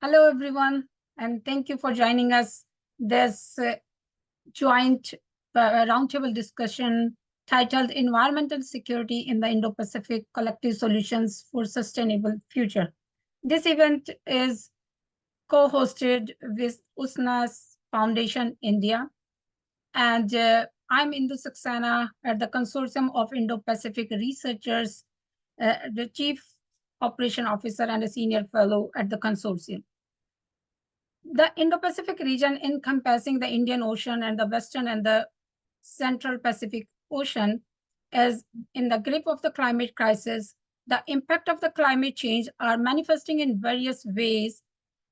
Hello, everyone, and thank you for joining us this joint roundtable discussion titled Environmental Security in the Indo-Pacific Collective Solutions for Sustainable Future. This event is co-hosted with USNA's Foundation India, and I'm Indu Saxena at the Consortium of Indo-Pacific Researchers, the Chief Operation Officer and a Senior Fellow at the consortium. The Indo-Pacific region encompassing the Indian Ocean and the Western and the Central Pacific Ocean is in the grip of the climate crisis. The impact of the climate change are manifesting in various ways,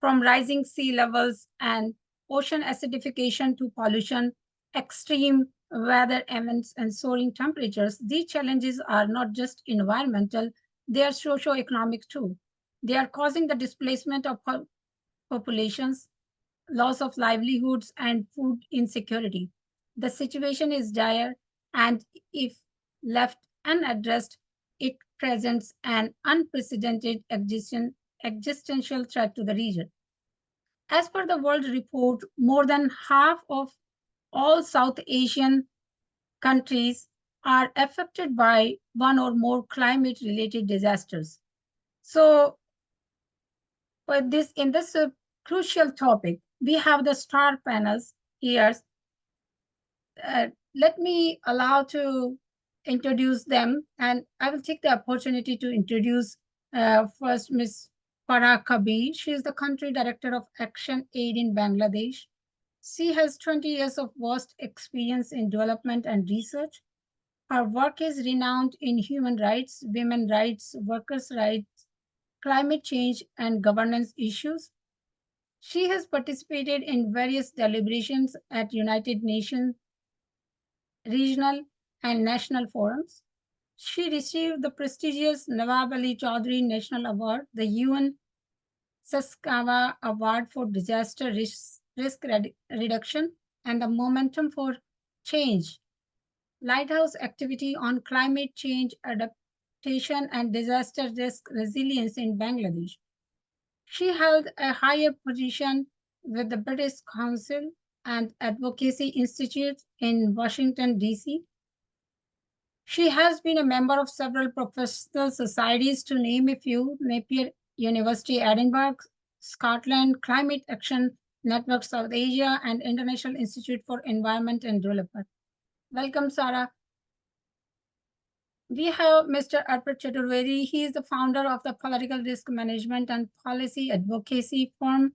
from rising sea levels and ocean acidification to pollution, extreme weather events, and soaring temperatures. These challenges are not just environmental, they are socio-economic too. They are causing the displacement of populations, loss of livelihoods, and food insecurity. The situation is dire, and if left unaddressed, it presents an unprecedented existential threat to the region. As per the World Report, more than half of all South Asian countries are affected by one or more climate related disasters. So, in this crucial topic, we have the star panels here. Let me allow to introduce them, and I will take the opportunity to introduce first Ms. Farah Kabir. She is the country director of Action Aid in Bangladesh. She has 20 years of vast experience in development and research. Her work is renowned in human rights, women's rights, workers' rights, climate change, and governance issues. She has participated in various deliberations at United Nations, regional, and national forums. She received the prestigious Nawab Ali Chaudhry National Award, the UN Saskawa Award for Disaster Risk Reduction, and the Momentum for Change Lighthouse activity on climate change adaptation and disaster risk resilience in Bangladesh. She held a higher position with the British Council and Advocacy Institute in Washington, D.C. She has been a member of several professional societies, to name a few: Napier University, Edinburgh, Scotland, Climate Action Network South Asia, and International Institute for Environment and Development. Welcome, Sarah. We have Mr. Arpit Chaturvedi. He is the founder of the political risk management and policy advocacy firm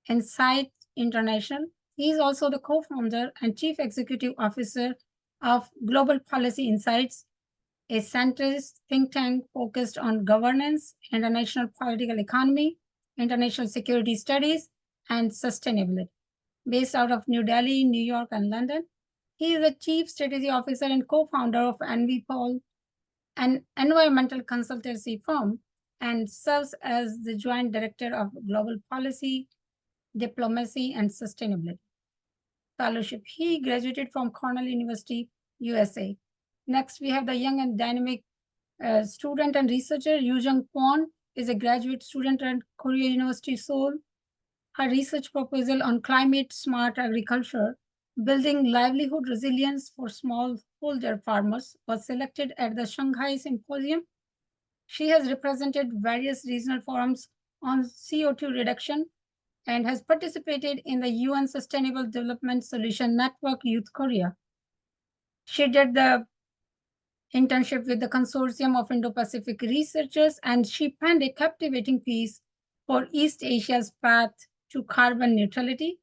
Insight International. He is also the co-founder and chief executive officer of Global Policy Insights, a centrist think tank focused on governance, international political economy, international security studies, and sustainability. Based out of New Delhi, New York, and London, he is the chief strategy officer and co-founder of NVPOL, an environmental consultancy firm, and serves as the joint director of global policy, diplomacy, and sustainability fellowship. He graduated from Cornell University, USA. Next, we have the young and dynamic student and researcher Yu Jung Kwon is a graduate student at Korea University, Seoul. Her research proposal on climate smart agriculture, building livelihood resilience for smallholder farmers, was selected at the Shanghai Symposium. She has represented various regional forums on CO2 reduction and has participated in the UN Sustainable Development Solution Network Youth Korea. She did the internship with the Consortium of Indo-Pacific Researchers, and she penned a captivating piece for East Asia's path to carbon neutrality,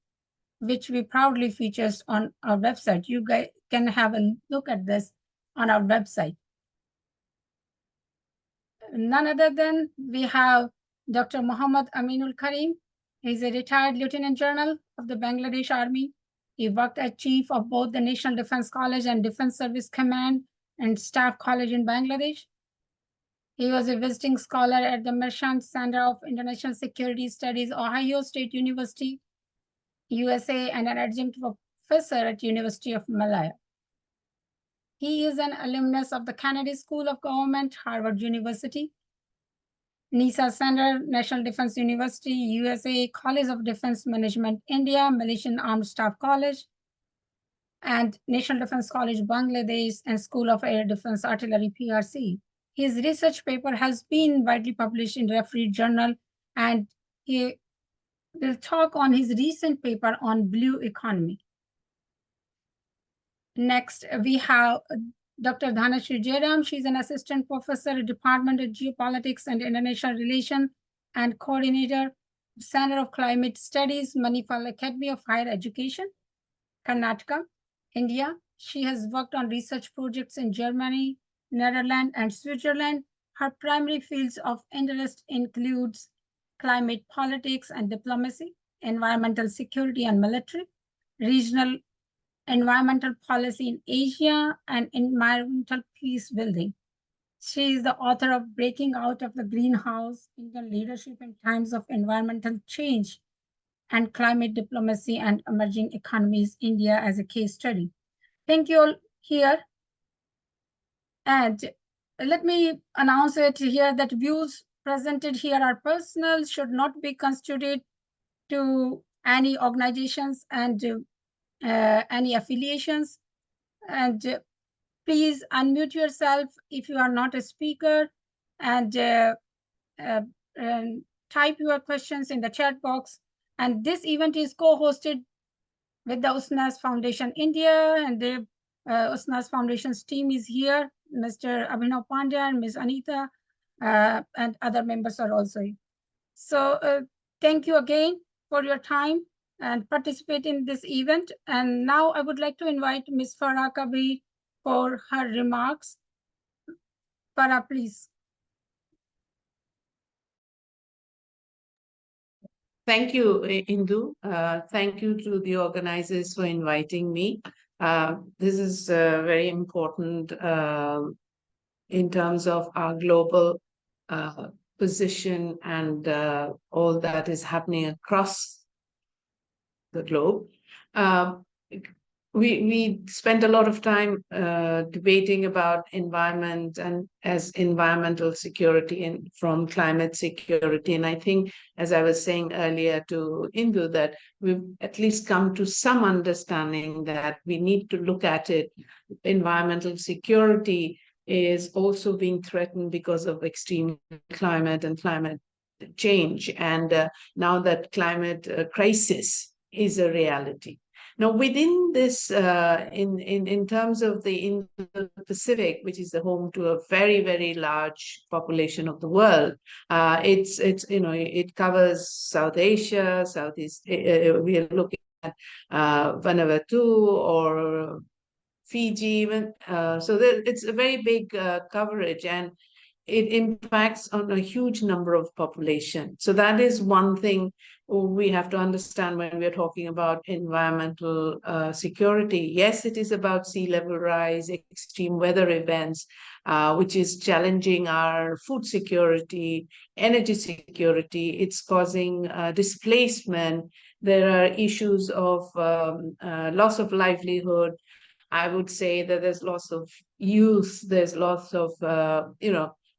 which we proudly features on our website. You guys can have a look at this on our website. None other than we have Dr. Muhammad Aminul Karim. He's a retired Lieutenant General of the Bangladesh Army. He worked as chief of both the National Defense College and Defense Service Command and Staff College in Bangladesh. He was a visiting scholar at the Merchant Center of International Security Studies, Ohio State University, USA, and an adjunct professor at University of Malaya. He is an alumnus of the Kennedy School of Government, Harvard University. NISA Center, National Defense University, USA, College of Defense Management, India, Malaysian Armed Staff College, and National Defense College, Bangladesh, and School of Air Defense Artillery, PRC. His research paper has been widely published in refereed journal, and he will talk on his recent paper on blue economy. Next, we have Dr. Dhanashree Jairam. She's an assistant professor at Department of Geopolitics and International Relations and coordinator, Center of Climate Studies, Manipal Academy of Higher Education, Karnataka, India. She has worked on research projects in Germany, Netherlands, and Switzerland. Her primary fields of interest includes climate politics and diplomacy, environmental security and military, regional environmental policy in Asia, and environmental peace building. She is the author of Breaking Out of the Greenhouse, Indian Leadership in Times of Environmental Change, and Climate Diplomacy and Emerging Economies, India as a Case Study. Thank you all here. And let me announce it here that views presented here are personal, should not be constituted to any organizations and any affiliations. And please unmute yourself if you are not a speaker, and type your questions in the chat box. And this event is co-hosted with the USNAS Foundation India, and the USNAS Foundation's team is here. Mr. Abhinav Pandya and Ms. Anita, and other members are also here. So thank you again for your time and participate in this event. And now I would like to invite Ms. Farah Kabir for her remarks. Farah, please. Thank you, Indu. Thank you to the organizers for inviting me. This is very important in terms of our global position and all that is happening across the globe. We spent a lot of time debating about environment and as environmental security and from climate security. And I think, as I was saying earlier to Indu, that we've at least come to some understanding that we need to look at it. Environmental security is also being threatened because of extreme climate and climate change. And now that climate crisis is a reality. Now, within this, in terms of the Indo-Pacific, which is the home to a very, very large population of the world, it covers South Asia, Southeast. We are looking at Vanuatu or Fiji, even. So it's a very big coverage, and it impacts on a huge number of population. So that is one thing we have to understand when we're talking about environmental security. Yes, it is about sea level rise, extreme weather events, which is challenging our food security, energy security. It's causing displacement. There are issues of loss of livelihood. I would say that there's loss of youth, there's loss of,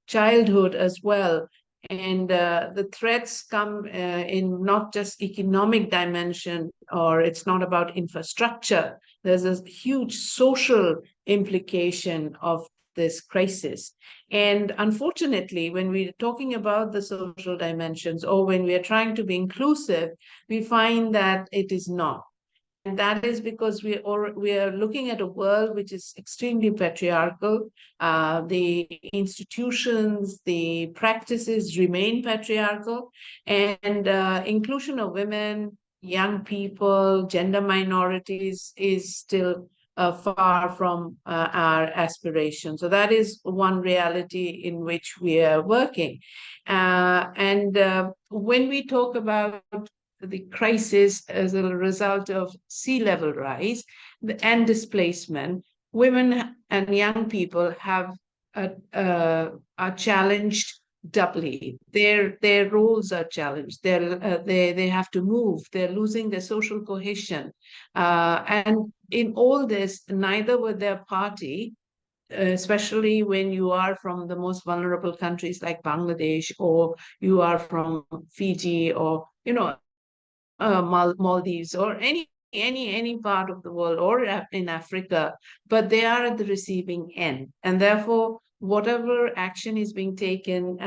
childhood as well. And the threats come in not just economic dimension, or it's not about infrastructure. There's a huge social implication of this crisis. And unfortunately, when we're talking about the social dimensions, or when we are trying to be inclusive, we find that it is not. And that is because we are looking at a world which is extremely patriarchal. The institutions, the practices remain patriarchal, and inclusion of women, young people, gender minorities is still far from our aspirations. So that is one reality in which we are working. And when we talk about the crisis as a result of sea level rise and displacement, women and young people are challenged doubly. Their roles are challenged. They have to move. They're losing their social cohesion. And in all this, neither with their party especially when you are from the most vulnerable countries like Bangladesh, or you are from Fiji, or Maldives, or any part of the world, or in Africa, but they are at the receiving end, and therefore whatever action is being taken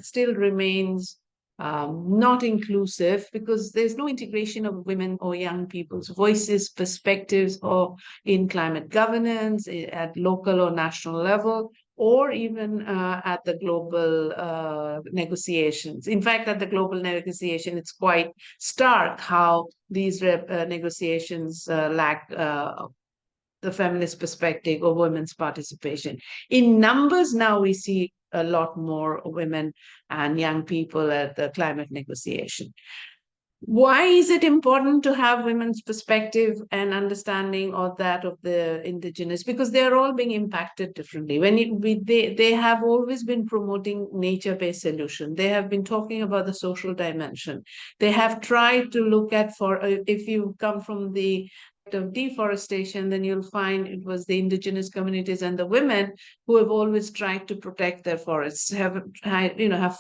still remains not inclusive, because there's no integration of women or young people's voices, perspectives, or in climate governance at local or national level, or even at the global negotiations. In fact, at the global negotiation, it's quite stark how these negotiations lack the feminist perspective or women's participation. In numbers, now we see a lot more women and young people at the climate negotiation. Why is it important to have women's perspective and understanding of that of the indigenous? Because they're all being impacted differently. They have always been promoting nature-based solution. They have been talking about the social dimension. They have tried to look at, for if you come from the of deforestation, then you'll find it was the indigenous communities and the women who have always tried to protect their forests, have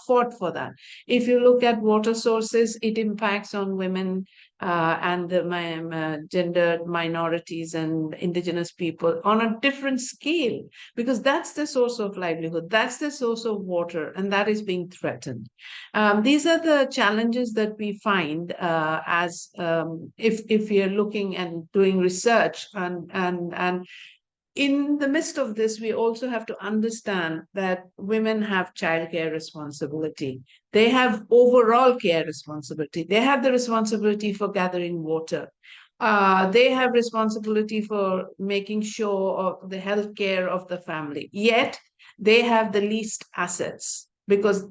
fought for that. If you look at water sources, it impacts on women and the gendered minorities and indigenous people on a different scale, because that's the source of livelihood, that's the source of water, and that is being threatened. These are the challenges that we find as if we are looking and doing research, and in the midst of this, we also have to understand that women have childcare responsibility. They have overall care responsibility. They have the responsibility for gathering water. They have responsibility for making sure of the health care of the family. Yet they have the least assets because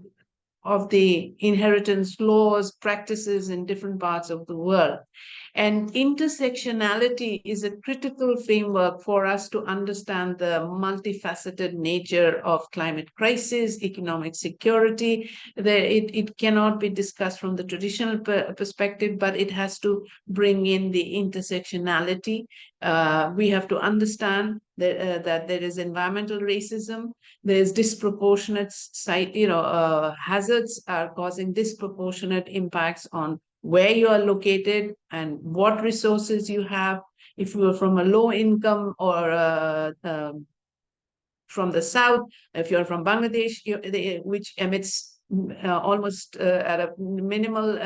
of the inheritance laws, practices in different parts of the world. And intersectionality is a critical framework for us to understand the multifaceted nature of climate crisis, economic security. It cannot be discussed from the traditional perspective, but it has to bring in the intersectionality. We have to understand that there is environmental racism, there's disproportionate hazards are causing disproportionate impacts on where you are located and what resources you have. If you are from a low income or from the south, if you're from Bangladesh, which emits almost at a minimal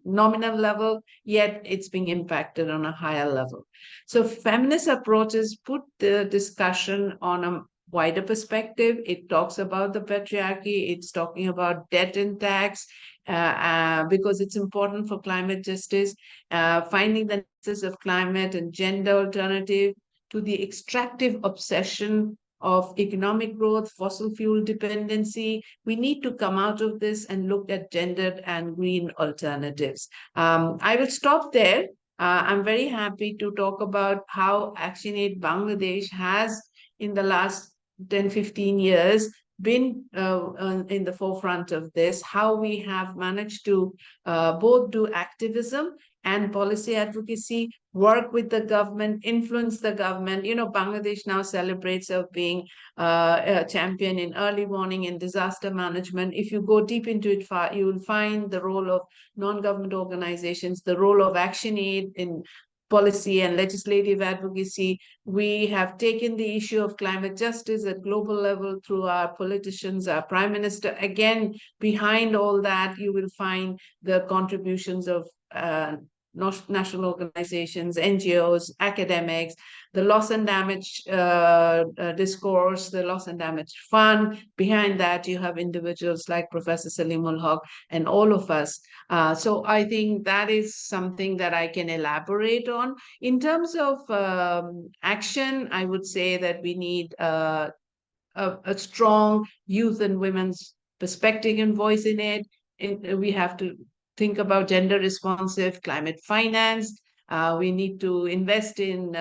nominal level, yet it's being impacted on a higher level. So feminist approaches put the discussion on a wider perspective. It talks about the patriarchy, it's talking about debt and tax, because it's important for climate justice, finding the nexus of climate and gender alternative to the extractive obsession of economic growth, fossil fuel dependency. We need to come out of this and look at gendered and green alternatives. I will stop there. I'm very happy to talk about how ActionAid Bangladesh has, in the last 10, 15 years, been in the forefront of this, how we have managed to both do activism and policy advocacy, work with the government, influence the government. Bangladesh now celebrates of being a champion in early warning and disaster management. If you go deep into it, you will find the role of non-government organizations, the role of ActionAid in policy and legislative advocacy. We have taken the issue of climate justice at global level through our politicians, our prime minister. Again, behind all that, you will find the contributions of national organizations, NGOs, academics, the loss and damage discourse, the loss and damage fund. Behind that, you have individuals like Professor Salimul Haq and all of us. So I think that is something that I can elaborate on. In terms of action, I would say that we need a strong youth and women's perspective and voice in it. We have to think about gender responsive climate finance. We need to invest in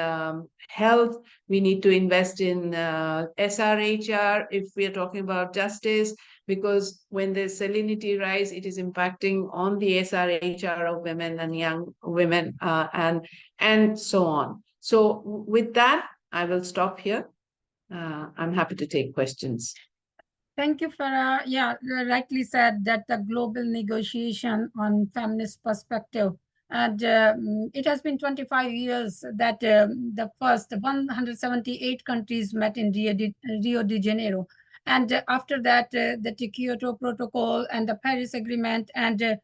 health. We need to invest in SRHR if we are talking about justice, because when the salinity rise, it is impacting on the SRHR of women and young women and so on. So with that, I will stop here. I'm happy to take questions. Thank you, Farah. Yeah, rightly said that the global negotiation on feminist perspective. And it has been 25 years that the first 178 countries met in Rio de Janeiro. And after that, the Kyoto Protocol and the Paris Agreement. And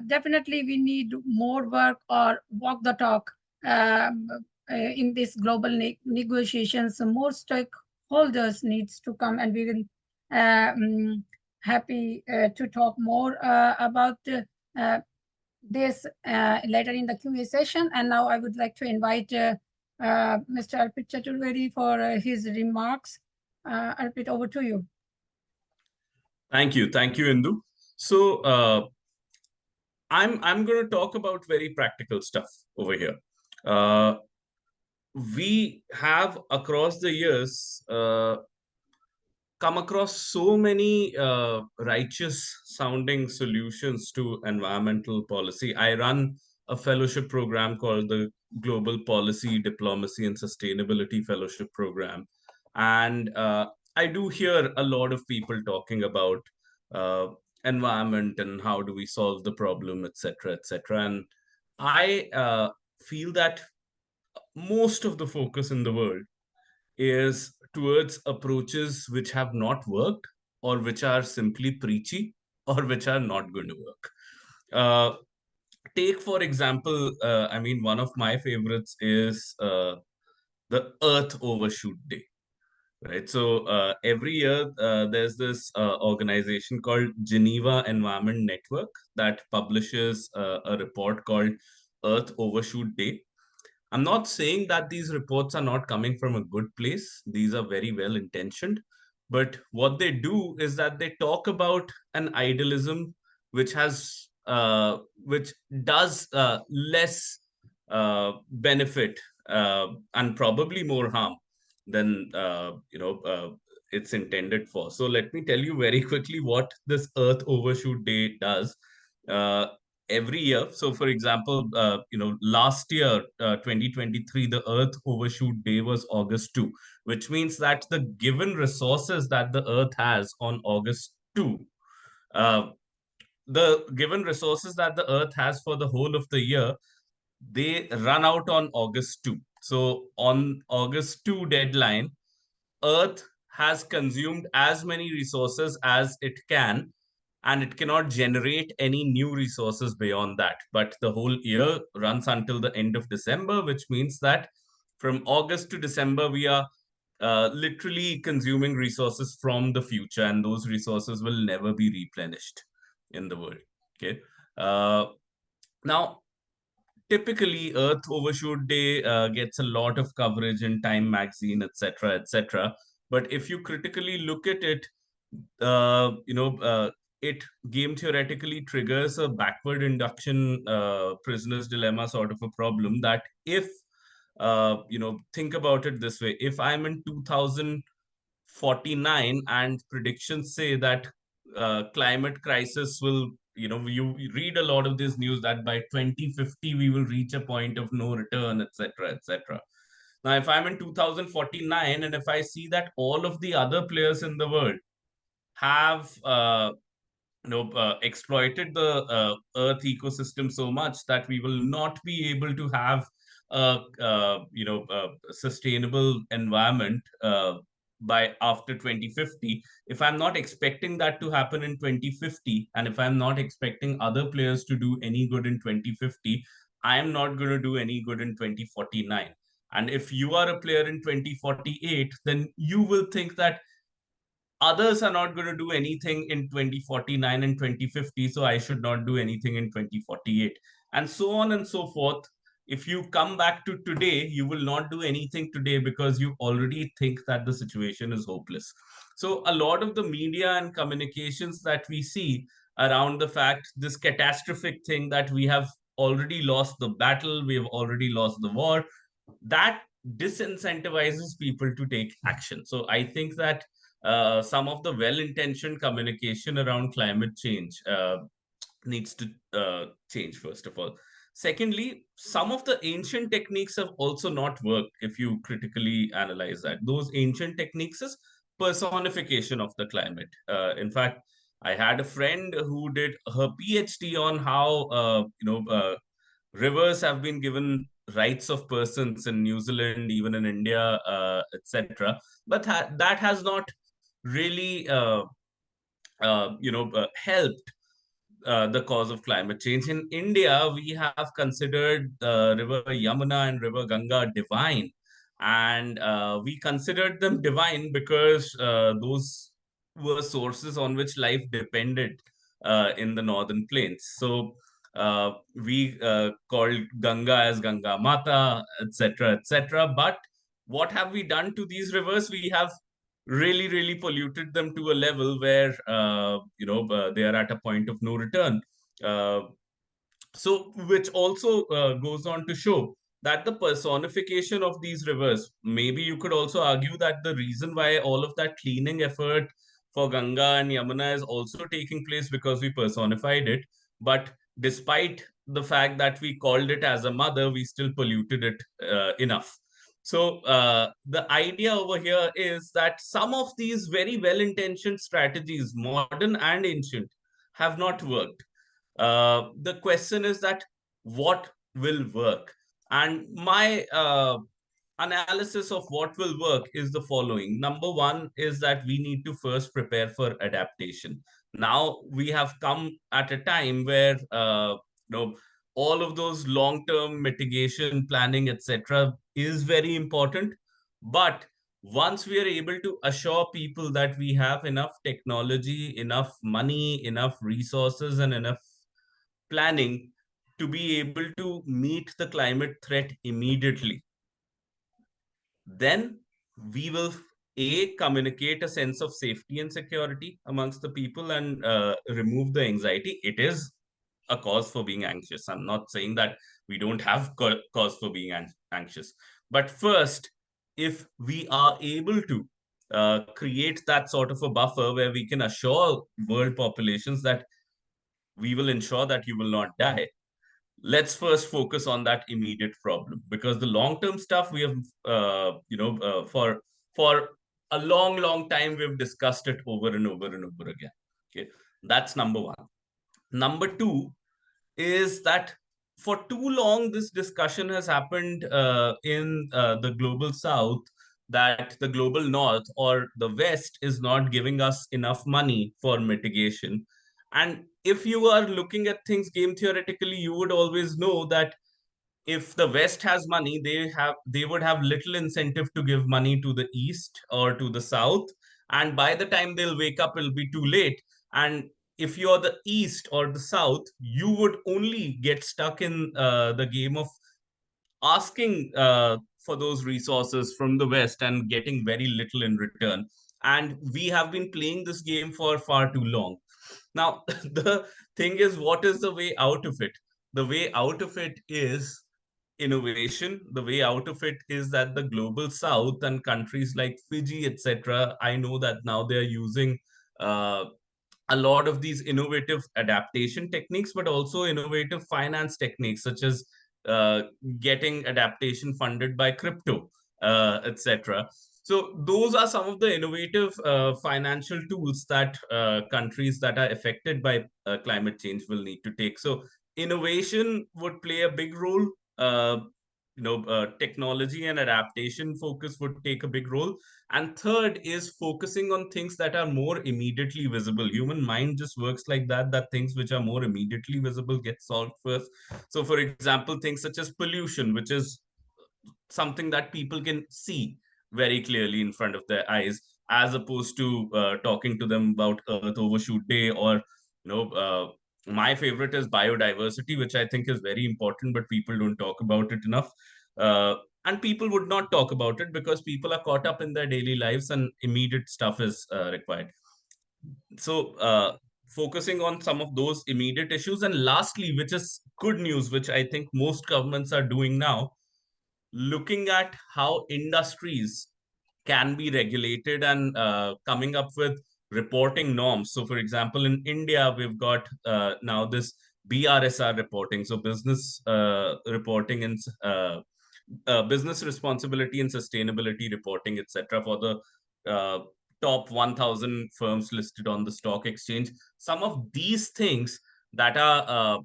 definitely we need more work or walk the talk in this global negotiations. So more stakeholders needs to come, and we will happy to talk more about this later in the Q&A session. And now I would like to invite Mr. Arpit Chaturvedi for his remarks. Arpit, over to you. Thank you, Indu. So I'm going to talk about very practical stuff over here. We have across the years come across so many righteous sounding solutions to environmental policy. I run a fellowship program called the Global Policy, Diplomacy, and Sustainability Fellowship Program. And I do hear a lot of people talking about uh, environment and how do we solve the problem, etc., etc. And I feel that most of the focus in the world is towards approaches which have not worked or which are simply preachy or which are not going to work. Take, for example, I mean, one of my favorites is the Earth Overshoot Day. Right. So every year there's this organization called Geneva Environment Network that publishes a report called Earth Overshoot Day. I'm not saying that these reports are not coming from a good place. These are very well intentioned. But what they do is that they talk about an idealism which which does less benefit and probably more harm than it's intended for. So let me tell you very quickly what this Earth Overshoot Day does. Uh, every year. So, for example, last year, 2023, the Earth Overshoot Day was August 2, which means that the given resources that the Earth has on August 2, uh, the given resources that the Earth has for the whole of the year, they run out on August 2. So, on August 2 deadline, Earth has consumed as many resources as it can, and it cannot generate any new resources beyond that. But the whole year runs until the end of December, which means that from August to December, we are literally consuming resources from the future, and those resources will never be replenished in the world. Okay. Now, typically, Earth Overshoot Day gets a lot of coverage in Time magazine, etc., etc. But if you critically look at it, it game theoretically triggers a backward induction prisoner's dilemma sort of a problem that if, think about it this way, if I'm in 2049 and predictions say that climate crisis will, you read a lot of this news that by 2050 we will reach a point of no return, etc., etc. Now, if I'm in 2049 and if I see that all of the other players in the world have exploited the earth ecosystem so much that we will not be able to have a sustainable environment by after 2050. If I'm not expecting that to happen in 2050, and if I'm not expecting other players to do any good in 2050, I am not going to do any good in 2049. And if you are a player in 2048, then you will think that others are not going to do anything in 2049 and 2050, so I should not do anything in 2048, and so on and so forth. If you come back to today, you will not do anything today because you already think that the situation is hopeless. So a lot of the media and communications that we see around the fact, this catastrophic thing that we have already lost the battle, we have already lost the war, that disincentivizes people to take action. So I think that some of the well-intentioned communication around climate change needs to change, first of all. Secondly, some of the ancient techniques have also not worked if you critically analyze that. Those ancient techniques is personification of the climate. In fact, I had a friend who did her PhD on how rivers have been given rights of persons in New Zealand, even in India, etc. But that has not really helped the cause of climate change. In India, we have considered River Yamuna and River Ganga divine. And we considered them divine because those were sources on which life depended in the northern plains. So we called Ganga as Ganga Mata, etc., etc. But what have we done to these rivers? We have really polluted them to a level where they are at a point of no return. uh, so which also goes on to show that the personification of these rivers, maybe you could also argue that the reason why all of that cleaning effort for Ganga and Yamuna is also taking place because we personified it. But despite the fact that we called it as a mother, we still polluted it enough. So the idea over here is that some of these very well-intentioned strategies, modern and ancient, have not worked. The question is that what will work? And my analysis of what will work is the following. Number one is that we need to first prepare for adaptation. Now we have come at a time where all of those long-term mitigation planning, etc., is very important. But once we are able to assure people that we have enough technology, enough money, enough resources, and enough planning to be able to meet the climate threat immediately, then we will communicate a sense of safety and security amongst the people and remove the anxiety. It is a cause for being anxious. I'm not saying that we don't have cause for being anxious, but first, if we are able to create that sort of a buffer where we can assure world populations that we will ensure that you will not die, let's first focus on that immediate problem, because the long term stuff we have for a long time we've discussed it over and over and over again. Okay, that's number one. Number two is that for too long this discussion has happened in the global south, that the global north or the west is not giving us enough money for mitigation. And if you are looking at things game theoretically, you would always know that if the west has money, they would have little incentive to give money to the east or to the south, and by the time they'll wake up it'll be too late. And if you're the east or the south, you would only get stuck in the game of asking for those resources from the west and getting very little in return. And we have been playing this game for far too long now. The thing is, what is the way out of it? The way out of it is innovation. The way out of it is that the global south and countries like Fiji, etc., I know that now they are using uh, a lot of these innovative adaptation techniques, but also innovative finance techniques, such as uh, getting adaptation funded by crypto, etc. So those are some of the innovative financial tools that countries that are affected by climate change will need to take. So innovation would play a big role. Technology and adaptation focus would take a big role. And third is focusing on things that are more immediately visible. Human mind just works like that, that things which are more immediately visible get solved first. So for example, things such as pollution, which is something that people can see very clearly in front of their eyes, as opposed to talking to them about Earth Overshoot Day, or my favorite is biodiversity, which I think is very important, but people don't talk about it enough. And people would not talk about it because people are caught up in their daily lives and immediate stuff is required. So focusing on some of those immediate issues. And lastly, which is good news, which I think most governments are doing now, looking at how industries can be regulated and coming up with reporting norms. So, for example, in India, we've got now this BRSR reporting, so business reporting and business responsibility and sustainability reporting, etc., for the top 1,000 firms listed on the stock exchange. Some of these things that are,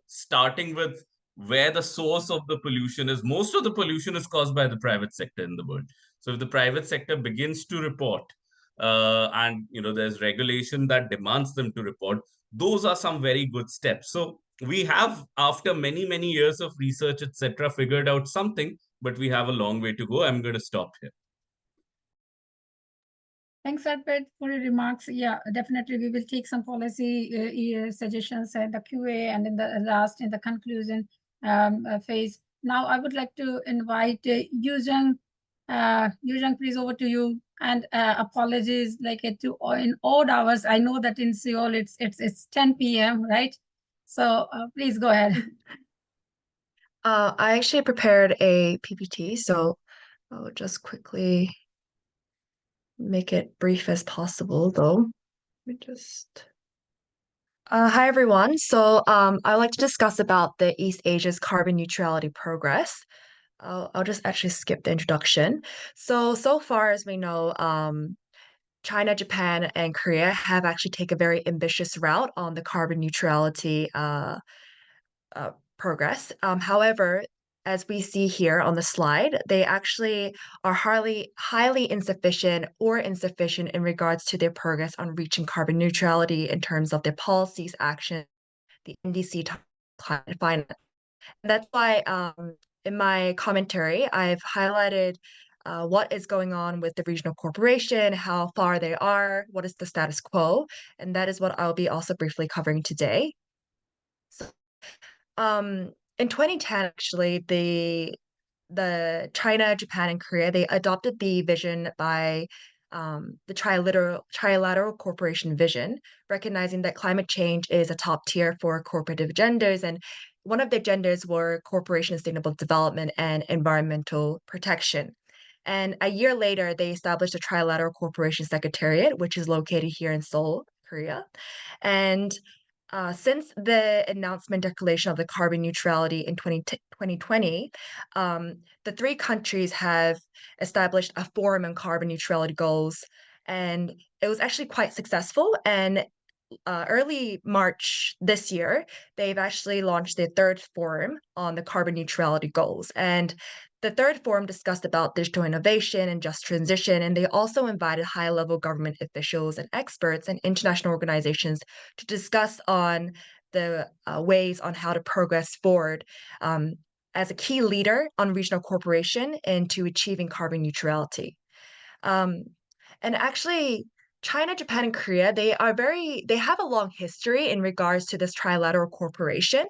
starting with where the source of the pollution is. Most of the pollution is caused by the private sector in the world. So if the private sector begins to report, and there's regulation that demands them to report, those are some very good steps. So we have, after many years of research, etc., figured out something, but we have a long way to go. I'm going to stop here. Thanks, Arpit, for your remarks. Yeah, definitely we will take some policy suggestions at the QA and in the last, in the conclusion phase. Now I would like to invite Yuzheng. Yuzheng, please, over to you. And apologies, like in odd hours. I know that in Seoul it's 10 p.m., right? So please go ahead. I actually prepared a PPT, so I'll just quickly make it brief as possible, though. Hi, everyone. So I'd like to discuss about the East Asia's carbon neutrality progress. I'll just actually skip the introduction. So far as we know, China, Japan, and Korea have actually taken a very ambitious route on the carbon neutrality progress. However, as we see here on the slide, they actually are highly insufficient in regards to their progress on reaching carbon neutrality in terms of their policies, action, the NDC climate finance. And that's why in my commentary, I've highlighted what is going on with the regional corporation, how far they are, what is the status quo, and that is what I'll be also briefly covering today. So, in 2010, actually, the China, Japan, and Korea, they adopted the vision by the trilateral corporation vision, recognizing that climate change is a top tier for corporate agendas, and one of the agendas were corporation sustainable development and environmental protection. And a year later, they established a trilateral corporation secretariat, which is located here in Seoul, Korea. And since the announcement declaration of the carbon neutrality in 2020, the three countries have established a forum on carbon neutrality goals, and it was actually quite successful. And early March this year, they've actually launched their third forum on the carbon neutrality goals. And the third forum discussed about digital innovation and just transition, and they also invited high-level government officials and experts and international organizations to discuss on the ways on how to progress forward as a key leader on regional cooperation into achieving carbon neutrality. And actually, China, Japan, and Korea, they have a long history in regards to this trilateral corporation.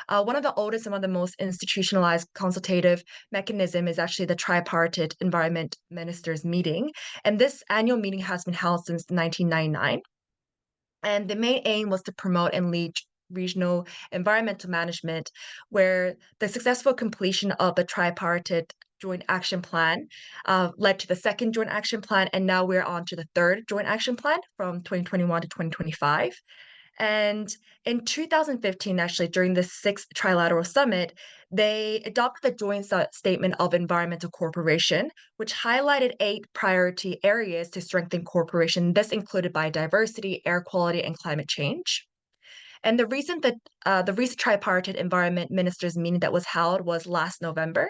One of the oldest and one of the most institutionalized consultative mechanism is actually the tripartite environment ministers meeting. And this annual meeting has been held since 1999. And the main aim was to promote and lead regional environmental management, where the successful completion of the tripartite joint action plan led to the second joint action plan, and now we're on to the third joint action plan from 2021 to 2025. And in 2015, actually, during the 6th Trilateral Summit, they adopted the Joint Statement of Environmental Cooperation, which highlighted 8 priority areas to strengthen cooperation. This included biodiversity, air quality, and climate change. And the recent tripartite environment ministers meeting that was held was last November,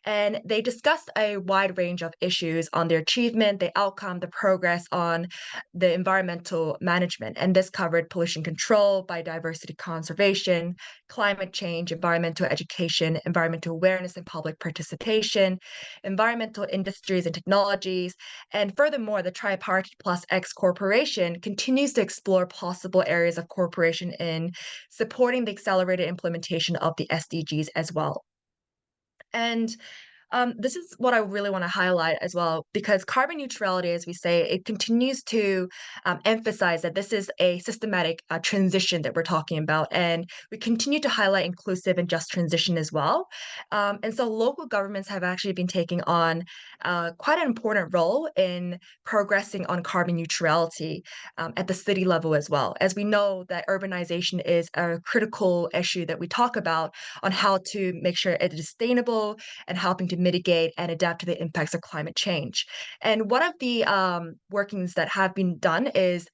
and they discussed a wide range of issues on their achievement, the outcome, the progress on the environmental management. And this covered pollution control, biodiversity conservation, climate change, environmental education, environmental awareness and public participation, environmental industries and technologies. And furthermore, the Tripartite Plus X Corporation continues to explore possible areas of cooperation in supporting the accelerated implementation of the SDGs as well. And This is what I really want to highlight as well, because carbon neutrality, as we say, it continues to emphasize that this is a systematic transition that we're talking about, and we continue to highlight inclusive and just transition as well. And so local governments have actually been taking on quite an important role in progressing on carbon neutrality at the city level as well. As we know that urbanization is a critical issue that we talk about on how to make sure it is sustainable and helping to mitigate and adapt to the impacts of climate change. And one of the workings that have been done is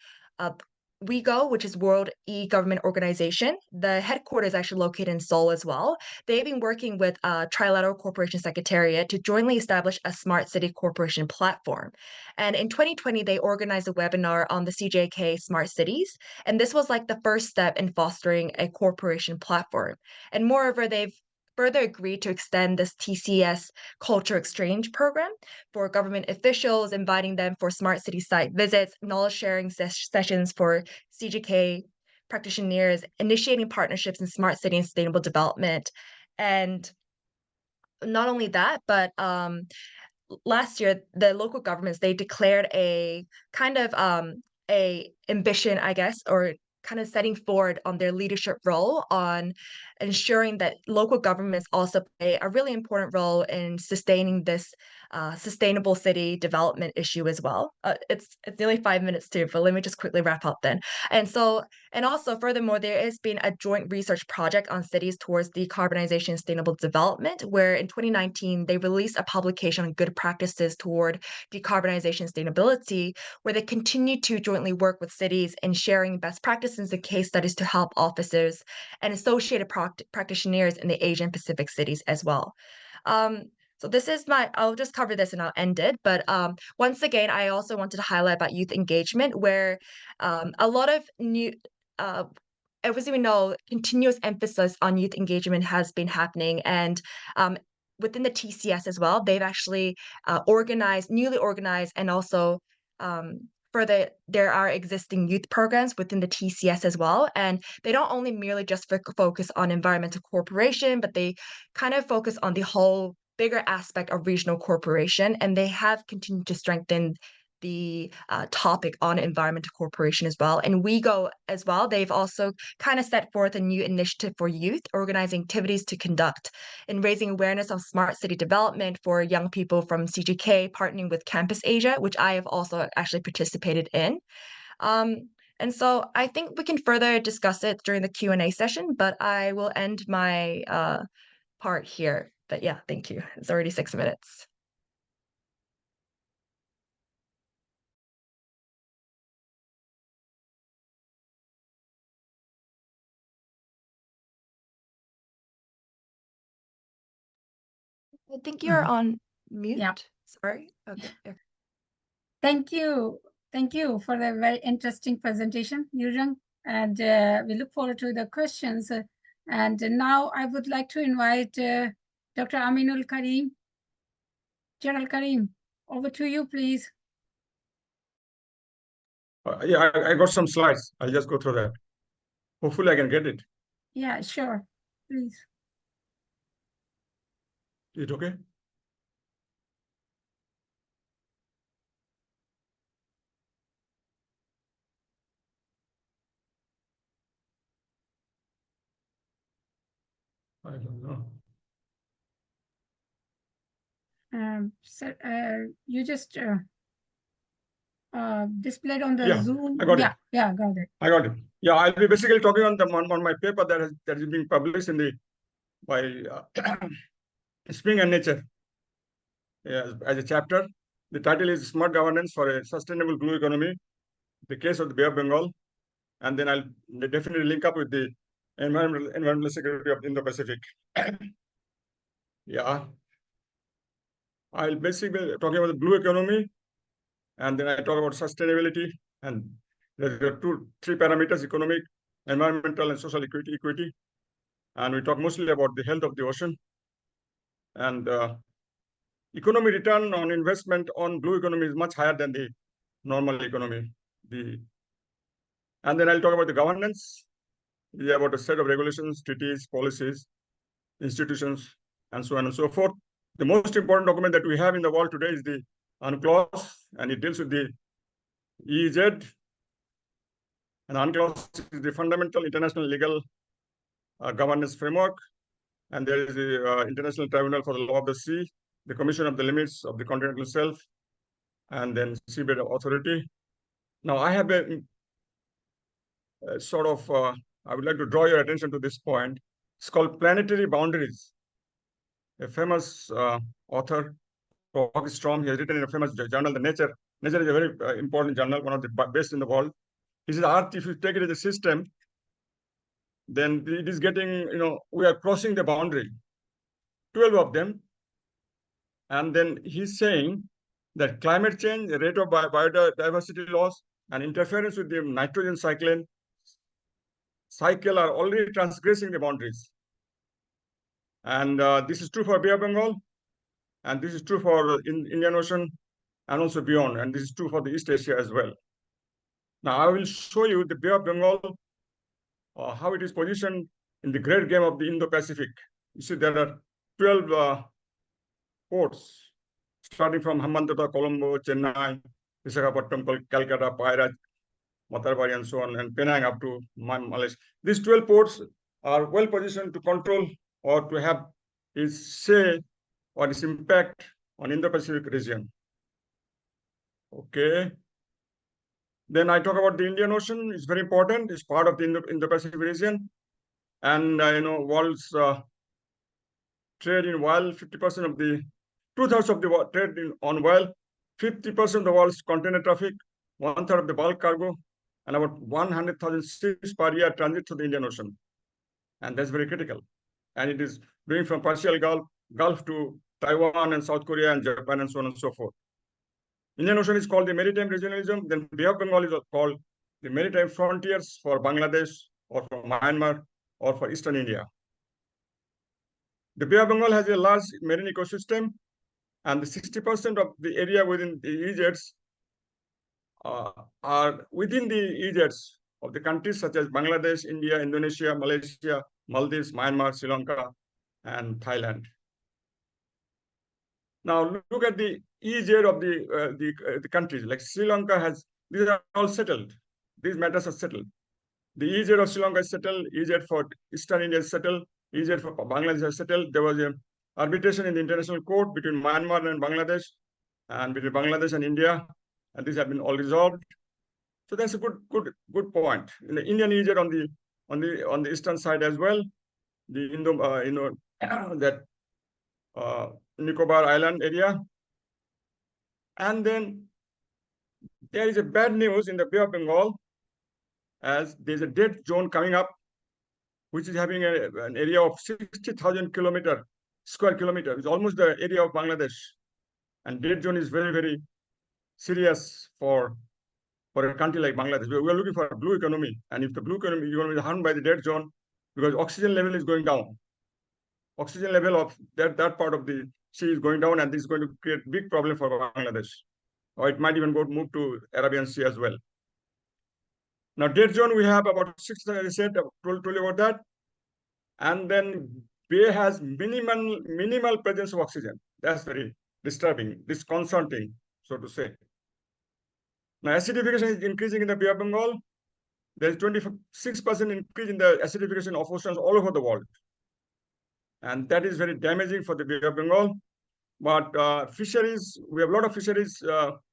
WeGo, which is World E-Government Organization. The headquarters is actually located in Seoul as well. They've been working with Trilateral Corporation Secretariat to jointly establish a smart city corporation platform. And in 2020, they organized a webinar on the CJK Smart Cities. And this was like the first step in fostering a corporation platform. And moreover, they've further agreed to extend this TCS culture exchange program for government officials, inviting them for smart city site visits, knowledge sharing sessions for CGK practitioners, initiating partnerships in smart city and sustainable development. And not only that, but last year, the local governments, they declared a kind of a ambition, I guess, or kind of setting forward on their leadership role on ensuring that local governments also play a really important role in sustaining this sustainable city development issue as well. It's nearly 5 minutes too, but let me just quickly wrap up then. And also furthermore, there has been a joint research project on cities towards decarbonization and sustainable development, where in 2019 they released a publication on good practices toward decarbonization and sustainability, where they continue to jointly work with cities in sharing best practices and case studies to help officers and associated practitioners in the Asian Pacific cities as well. So this is I'll just cover this and I'll end it. But once again, I also wanted to highlight about youth engagement, where a lot of new, as we know, continuous emphasis on youth engagement has been happening. And within the TCS as well, they've actually newly organized, and also there are existing youth programs within the TCS as well. And they don't only merely just focus on environmental cooperation, but they kind of focus on the whole bigger aspect of regional cooperation. And they have continued to strengthen the topic on environmental cooperation as well. And WeGo as well, they've also kind of set forth a new initiative for youth, organizing activities to conduct in raising awareness of smart city development for young people from CGK, partnering with Campus Asia, which I have also actually participated in. And so I think we can further discuss it during the Q&A session, but I will end my part here. But yeah, thank you. It's already 6 minutes. I think you're on mute. Yeah. Sorry. Okay. Thank you. Thank you for the very interesting presentation, Yurang. And we look forward to the questions. And now I would like to invite Dr. Aminul Karim. General Karim, over to you, please. Yeah, I got some slides. I'll just go through that. Hopefully I can get it. Yeah, sure. Please. Is it okay? I don't know. So you just displayed on the Yeah, Zoom. I got it. Yeah, got it. I got it. Yeah, I'll be basically talking on my paper that is being published by Spring and Nature. Yeah, as a chapter. The title is Smart Governance for a Sustainable Blue Economy, the case of the Bay of Bengal. And then I'll definitely link up with the environmental security of Indo-Pacific. Yeah. I'll basically talking about the blue economy, and then I talk about sustainability, and there are three parameters: economic, environmental, and social equity. And we talk mostly about the health of the ocean. And economic return on investment on blue economy is much higher than the normal economy. And then I'll talk about the governance, about a set of regulations, treaties, policies, institutions, and so on and so forth. The most important document that we have in the world today is the UNCLOS, and it deals with the EEZ. And UNCLOS is the fundamental international legal governance framework. And there is the International Tribunal for the Law of the Sea, the Commission of the Limits of the Continental Shelf, and then Seabed Authority. Now, I have a I would like to draw your attention to this point. It's called Planetary Boundaries. A famous author, Rocky Strom, he has written in a famous journal, The Nature. Nature is a very important journal, one of the best in the world. He says, Earth, if you take it as a system, then it is getting, we are crossing the boundary, 12 of them. And then he's saying that climate change, rate of biodiversity loss, and interference with the nitrogen cycle are already transgressing the boundaries. And this is true for Bay of Bengal, and this is true for Indian Ocean, and also beyond, and this is true for the East Asia as well. Now, I will show you the Bay of Bengal, how it is positioned in the great game of the Indo-Pacific. You see, there are 12 ports, starting from Hambantota, Colombo, Chennai, Visakhapatnam, Calcutta, Paira, Matarbari, and so on, and Penang up to Malaysia. These 12 ports are well positioned to control or to have its say or its impact on Indo-Pacific region. Okay. Then I talk about the Indian Ocean. It's very important. It's part of the Indo-Pacific region. And, world's trade in oil, 50% of the, 2/3 of the trade on oil, 50% of the world's container traffic, 1/3 of the bulk cargo, and about 100,000 ships per year transit through the Indian Ocean. And that's very critical. And it is going from Persian Gulf to Taiwan and South Korea and Japan and so on and so forth. Indian Ocean is called the maritime regionalism. Then Bay of Bengal is called the maritime frontiers for Bangladesh or for Myanmar or for Eastern India. The Bay of Bengal has a large marine ecosystem, and the 60% of the area within the EEZs are within the EEZs of the countries such as Bangladesh, India, Indonesia, Malaysia, Maldives, Myanmar, Sri Lanka, and Thailand. Now look at the EEZ of the countries. Like Sri Lanka has, these are all settled. These matters are settled. The EEZ of Sri Lanka is settled. EEZ for Eastern India is settled. EEZ for Bangladesh is settled. There was an arbitration in the international court between Myanmar and Bangladesh, and between Bangladesh and India, and these have been all resolved. So that's a good point. In the Indian EEZ on the eastern side as well, the Nicobar Island area. And then there is a bad news in the Bay of Bengal, as there's a dead zone coming up, which is having an area of 60,000 square kilometers. It's almost the area of Bangladesh. And dead zone is very, very serious for a country like Bangladesh. We are looking for a blue economy. And if the blue economy is harmed by the dead zone, because oxygen level is going down. Oxygen level of that part of the sea is going down, and this is going to create big problem for Bangladesh. Or it might even move to Arabian Sea as well. Now, dead zone, we have about 600, I said, told you about that. And then Bay has minimal presence of oxygen. That's very disturbing, disconcerting, so to say. Now, acidification is increasing in the Bay of Bengal. There is 26% increase in the acidification of oceans all over the world. And that is very damaging for the Bay of Bengal. But fisheries, we have a lot of fisheries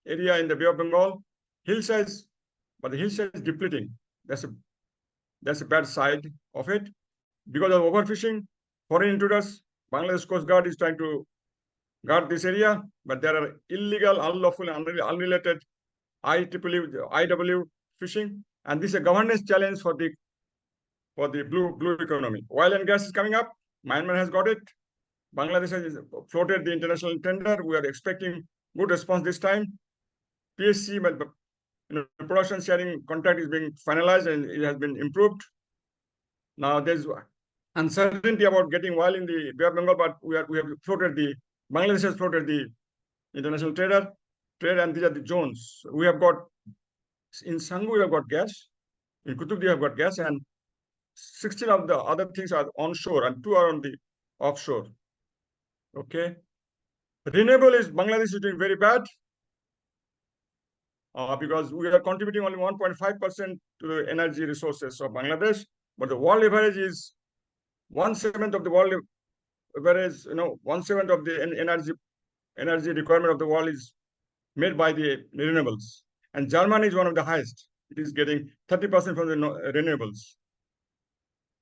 area in the Bay of Bengal. Hillsides, but the hillside is depleting. That's a bad side of it. Because of overfishing, foreign intruders, Bangladesh Coast Guard is trying to guard this area, but there are illegal, unlawful, unrelated IW fishing, and this is a governance challenge for the blue economy. Oil and gas is coming up. Myanmar has got it. Bangladesh has floated the international tender. We are expecting good response this time. PSC, production sharing contract is being finalized and it has been improved. Now there's uncertainty about getting oil in the Bay of Bengal, but Bangladesh has floated the international trade, and these are the zones. We have got, in Sanggu we have got gas, in Kutub we have got gas, and 16 of the other things are onshore and 2 are on the offshore. Okay. Renewable is Bangladesh is doing very bad because we are contributing only 1.5% to the energy resources of Bangladesh, but the world average is 1/7 of the world average. 1/7 of the energy requirement of the world is made by the renewables, and Germany is one of the highest. It is getting 30% from the renewables.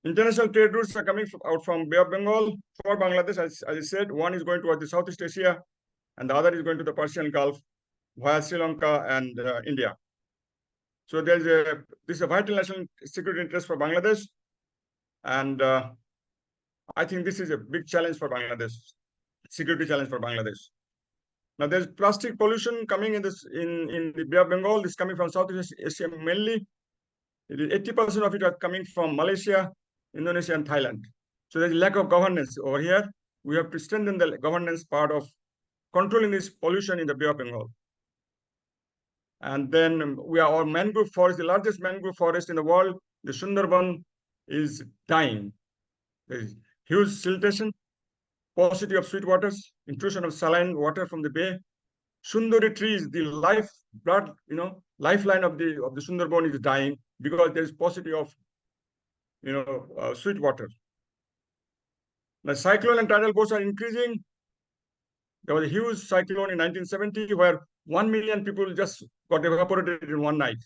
International trade routes are coming out from Bay of Bengal for Bangladesh. As I said, one is going towards the Southeast Asia, and the other is going to the Persian Gulf via Sri Lanka and India. So this is a vital national security interest for Bangladesh, and I think this is a big challenge for Bangladesh, security challenge for Bangladesh. Now there's plastic pollution coming in the Bay of Bengal. This is coming from Southeast Asia mainly. It is 80% of it are coming from Malaysia, Indonesia, and Thailand. So there's a lack of governance over here. We have to strengthen the governance part of controlling this pollution in the Bay of Bengal. And then our mangrove forest, the largest mangrove forest in the world, the Sundarban, is dying. There is huge siltation, paucity of sweet waters, intrusion of saline water from the bay. Sundari trees, the lifeblood, lifeline of the Sundarban is dying because there is paucity of sweet water. The cyclone and tidal force are increasing. There was a huge cyclone in 1970 where 1 million people just got evaporated in one night.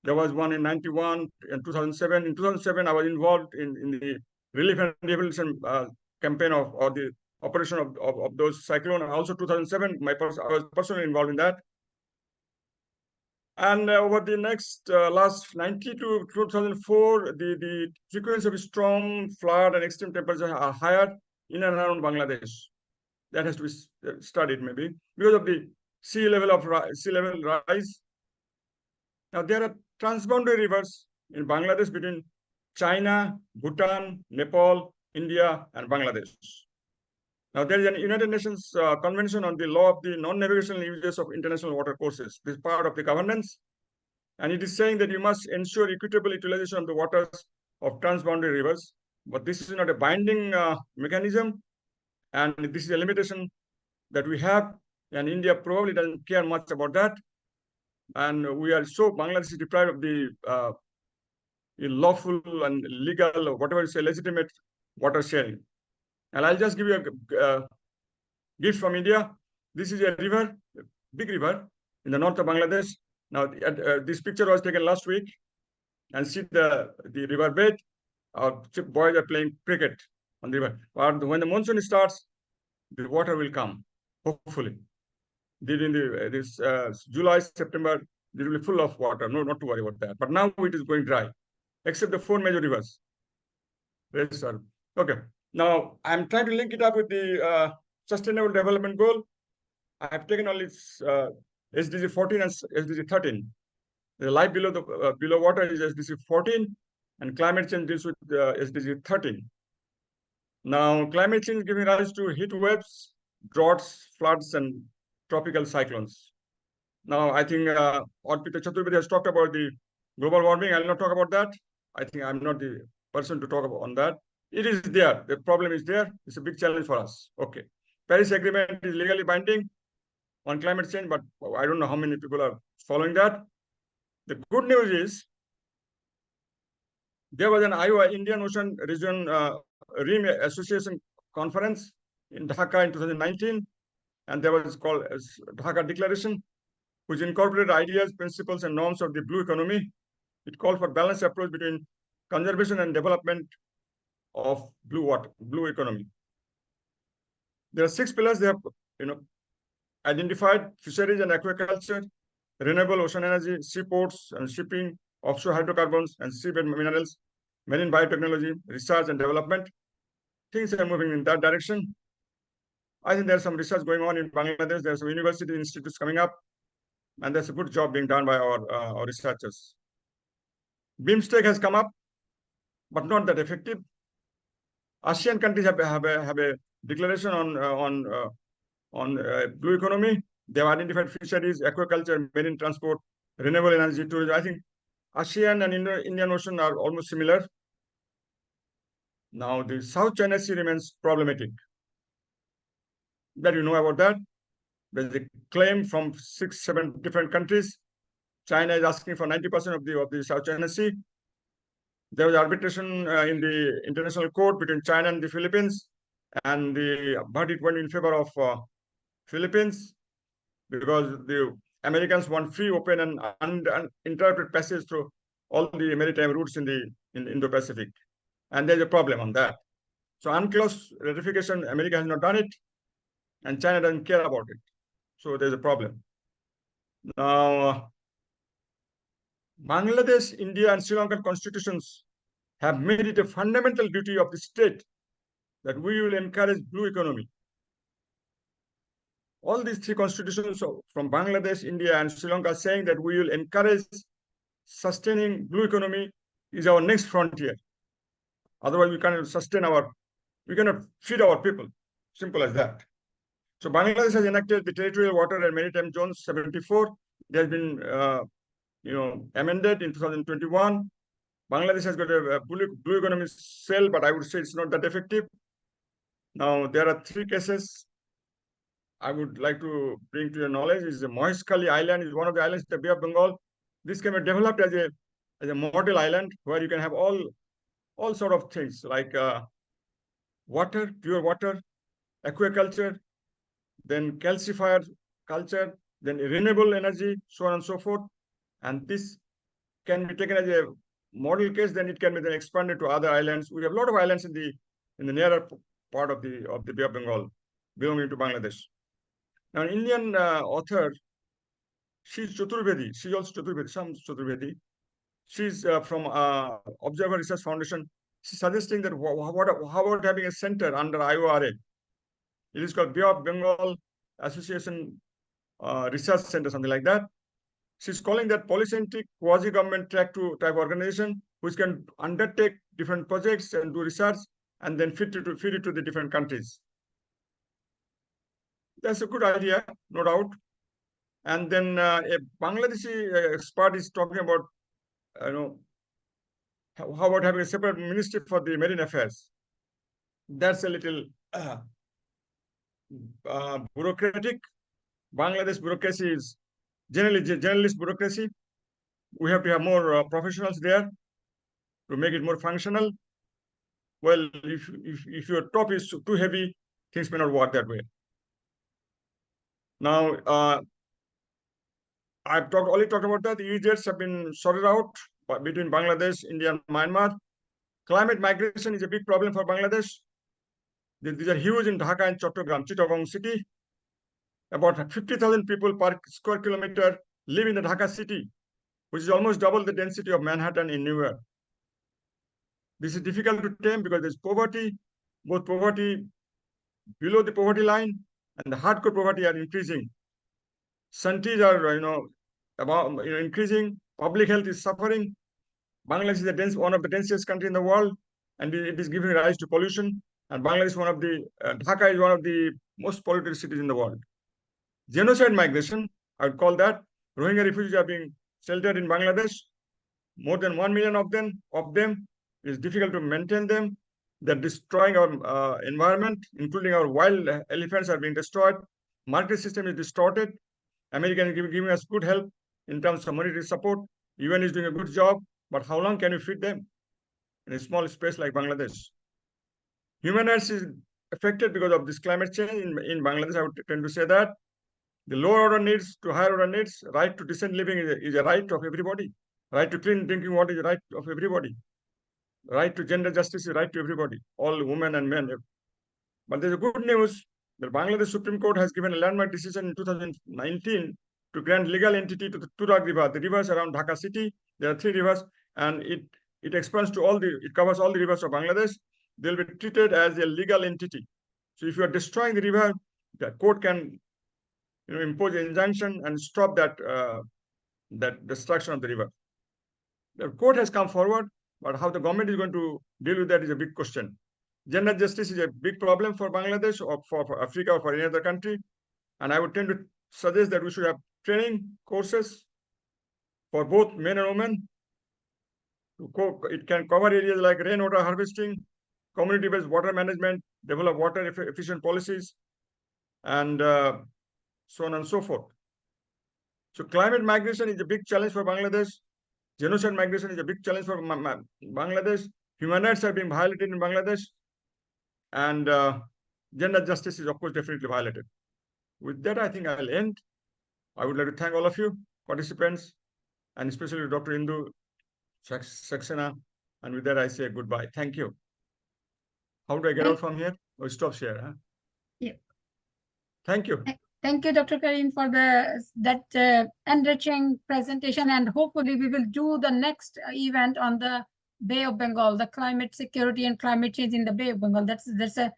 There was one in 91 and 2007. In 2007, I was involved in the relief and rehabilitation campaign or the operation of those cyclones. And also 2007, I was personally involved in that. And over the next last 90 to 2004, the frequency of storm, flood, and extreme temperatures are higher in and around Bangladesh. That has to be studied maybe because of the sea level rise. Now there are transboundary rivers in Bangladesh between China, Bhutan, Nepal, India, and Bangladesh. Now there is an United Nations Convention on the Law of the Non-Navigational Uses of International Water Courses. This is part of the governance, and it is saying that you must ensure equitable utilization of the waters of transboundary rivers. But this is not a binding mechanism, and this is a limitation that we have, and India probably doesn't care much about that. And Bangladesh is deprived of the lawful and legal, or whatever you say, legitimate water sharing. And I'll just give you a gift from India. This is a river, a big river in the north of Bangladesh. Now, this picture was taken last week, and see the river bed. Our boys are playing cricket on the river. But when the monsoon starts, the water will come, hopefully. During this July, September, it will be full of water. No, not to worry about that. But now it is going dry, except the 4 major rivers. Yes, sir. Okay. Now I'm trying to link it up with the Sustainable Development Goal. I have taken only SDG 14 and SDG 13. The life below water is SDG 14, and climate change deals with SDG 13. Now, climate change is giving rise to heat waves, droughts, floods, and tropical cyclones. Now, I think Arpita Chaturvedi has talked about the global warming. I will not talk about that. I think I'm not the person to talk about on that. It is there. The problem is there. It's a big challenge for us. Okay. Paris Agreement is legally binding on climate change, but I don't know how many people are following that. The good news is there was an Iowa Indian Ocean Region Rim Association conference in Dhaka in 2019, and there was called Dhaka Declaration, which incorporated ideas, principles, and norms of the blue economy. It called for balanced approach between conservation and development of blue economy. There are 6 pillars they have identified: fisheries and aquaculture, renewable ocean energy, seaports and shipping, offshore hydrocarbons and seabed minerals, marine biotechnology, research and development. Things are moving in that direction. I think there's some research going on in Bangladesh. There's some university institutes coming up, and there's a good job being done by our researchers. BIMSTEC has come up, but not that effective. ASEAN countries have a declaration on blue economy. They have identified fisheries, aquaculture, marine transport, renewable energy, tourism. I think ASEAN and Indian Ocean are almost similar. Now, the South China Sea remains problematic. that you know about that. There's a claim from 6-7 different countries. China is asking for 90% of the South China Sea. There was arbitration in the international court between China and the Philippines, and the verdict went in favor of Philippines, because the Americans want free, open, and uninterrupted passage through all the maritime routes in the Indo-Pacific, and there's a problem on that. So UNCLOS ratification, America has not done it, and China doesn't care about it. So there's a problem. Now, Bangladesh, India, and Sri Lankan constitutions have made it a fundamental duty of the state that we will encourage blue economy. All these three constitutions from Bangladesh, India, and Sri Lanka are saying that we will encourage sustaining blue economy is our next frontier. Otherwise, we cannot we cannot feed our people. Simple as that. So Bangladesh has enacted the Territorial Water and Maritime Zones 74. It has been amended in 2021. Bangladesh has got a blue economy cell, but I would say it's not that effective. Now, there are 3 cases I would like to bring to your knowledge. Is the Mohesh-Khali Island is one of the islands in the Bay of Bengal. This can be developed as a model island where you can have all sort of things like water, pure water, aquaculture, then calcifier culture, then renewable energy, so on and so forth. And this can be taken as a model case, then it can be then expanded to other islands. We have a lot of islands in the nearer part of the Bay of Bengal belonging to Bangladesh. Now, an Indian author, she's Chaturvedi, she's also Chaturvedi, some Chaturvedi. She's from Observer Research Foundation. She's suggesting that how about having a center under IORA? It is called Bay of Bengal Association Research Center, something like that. She's calling that polycentric quasi-government type organization, which can undertake different projects and do research and then feed it to the different countries. That's a good idea, no doubt. And then a Bangladeshi expert is talking about, how about having a separate ministry for the marine affairs? That's a little bureaucratic. Bangladesh bureaucracy is generally generalist bureaucracy. We have to have more professionals there to make it more functional. Well, if your top is too heavy, things may not work that way. Now, I've only talked about that. The EEZs have been sorted out between Bangladesh, India, and Myanmar. Climate migration is a big problem for Bangladesh. These are huge in Dhaka and Chittagong city. About 50,000 people per square kilometer live in the Dhaka city, which is almost double the density of Manhattan in New York. This is difficult to tame because there's poverty, both poverty below the poverty line and the hardcore poverty are increasing. Santis are, increasing. Public health is suffering. Bangladesh is one of the densest country in the world, and it is giving rise to pollution. And Bangladesh Dhaka is one of the most polluted cities in the world. Genocide migration, I would call that. Rohingya refugees are being sheltered in Bangladesh. More than 1 million of them. It is difficult to maintain them. They're destroying our environment, including our wild elephants are being destroyed. Market system is distorted. America is giving us good help in terms of monetary support. UN is doing a good job, but how long can you feed them in a small space like Bangladesh? Human rights is affected because of this climate change in Bangladesh. I would tend to say that the lower order needs to higher order needs. Right to decent living is a right of everybody. Right to clean drinking water is a right of everybody. Right to gender justice is a right to everybody, all women and men. But there's a good news. The Bangladesh Supreme Court has given a landmark decision in 2019 to grant legal entity to the Turak River, the rivers around Dhaka city. There are 3 rivers, and it expands to it covers all the rivers of Bangladesh. They'll be treated as a legal entity. So if you are destroying the river, the court can impose an injunction and stop that destruction of the river. The court has come forward, but how the government is going to deal with that is a big question. Gender justice is a big problem for Bangladesh or for Africa or for any other country. And I would tend to suggest that we should have training courses for both men and women. It can cover areas like rainwater harvesting, community-based water management, develop water efficient policies, and so on and so forth. So climate migration is a big challenge for Bangladesh. Genocide migration is a big challenge for Bangladesh. Human rights are being violated in Bangladesh. And gender justice is, of course, definitely violated. With that, I think I'll end. I would like to thank all of you participants, and especially Dr. Indu Saxena. And with that, I say goodbye. Thank you. How do I get out from here? Or stop share? Huh? Yeah. Thank you. Thank you, Dr. Karim, for that enriching presentation, and hopefully we will do the next event on the Bay of Bengal, the climate security and climate change in the Bay of Bengal. That's a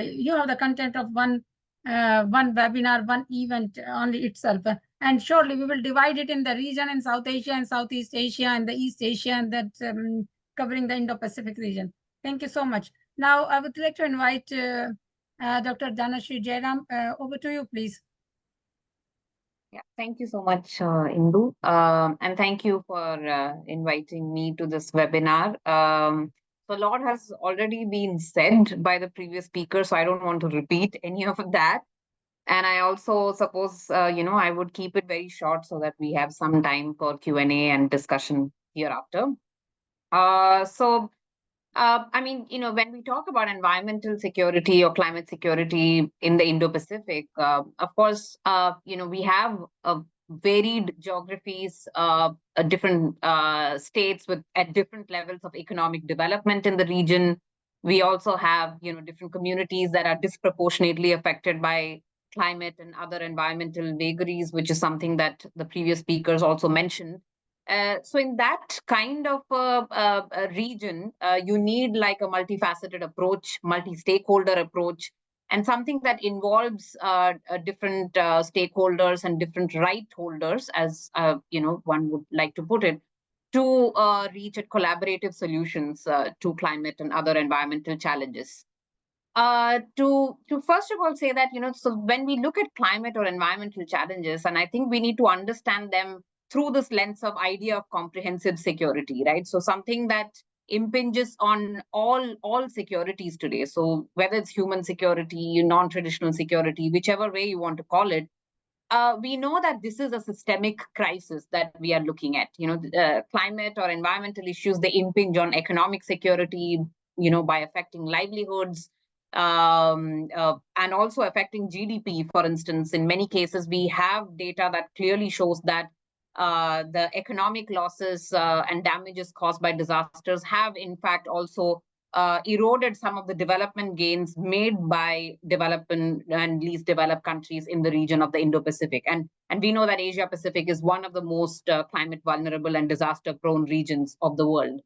you have the content of one webinar, one event only itself, and surely we will divide it in the region in South Asia and Southeast Asia and the East Asia, and that covering the Indo-Pacific region. Thank you so much. Now I would like to invite Dr. Dhanashree Jairam, over to you, please. Yeah, thank you so much, Indu. And thank you for inviting me to this webinar. So a lot has already been said by the previous speaker, so I don't want to repeat any of that. And I also suppose, I would keep it very short so that we have some time for Q&A and discussion hereafter. When we talk about environmental security or climate security in the Indo-Pacific, of course, we have varied geographies, different states at different levels of economic development in the region. We also have, different communities that are disproportionately affected by climate and other environmental vagaries, which is something that the previous speakers also mentioned. So in that kind of a region, you need like a multifaceted approach, multi-stakeholder approach, and something that involves different stakeholders and different right holders, as one would like to put it, to reach at collaborative solutions to climate and other environmental challenges. To first of all say that, so when we look at climate or environmental challenges, and I think we need to understand them through this lens of idea of comprehensive security, right? So something that impinges on all securities today. So whether it's human security, non-traditional security, whichever way you want to call it, we know that this is a systemic crisis that we are looking at. Climate or environmental issues, they impinge on economic security, by affecting livelihoods, and also affecting GDP, for instance. In many cases, we have data that clearly shows that the economic losses and damages caused by disasters have, in fact, also eroded some of the development gains made by developing and least developed countries in the region of the Indo-Pacific. And we know that Asia-Pacific is one of the most climate vulnerable and disaster-prone regions of the world.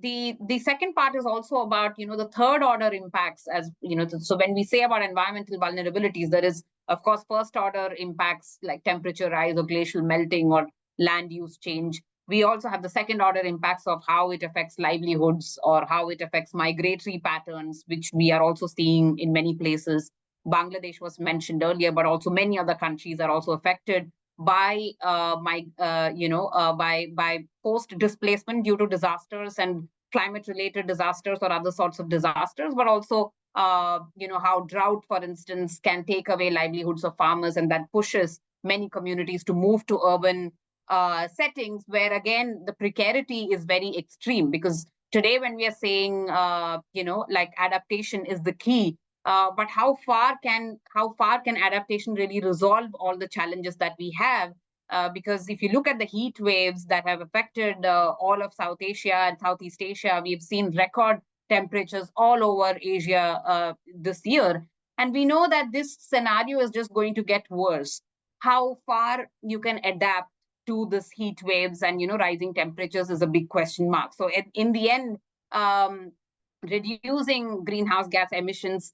The second part is also about, the third order impacts, as so when we say about environmental vulnerabilities, there is, of course, first order impacts like temperature rise or glacial melting or land use change. We also have the second order impacts of how it affects livelihoods or how it affects migratory patterns, which we are also seeing in many places. Bangladesh was mentioned earlier, but also many other countries are also affected by by post displacement due to disasters and climate related disasters or other sorts of disasters, but also how drought, for instance, can take away livelihoods of farmers, and that pushes many communities to move to urban settings where, again, the precarity is very extreme. Because today, when we are saying like adaptation is the key, but how far can adaptation really resolve all the challenges that we have? Because if you look at the heat waves that have affected all of South Asia and Southeast Asia, we've seen record temperatures all over Asia this year. And we know that this scenario is just going to get worse. How far you can adapt to this heat waves and, rising temperatures is a big question mark. So in the end, reducing greenhouse gas emissions,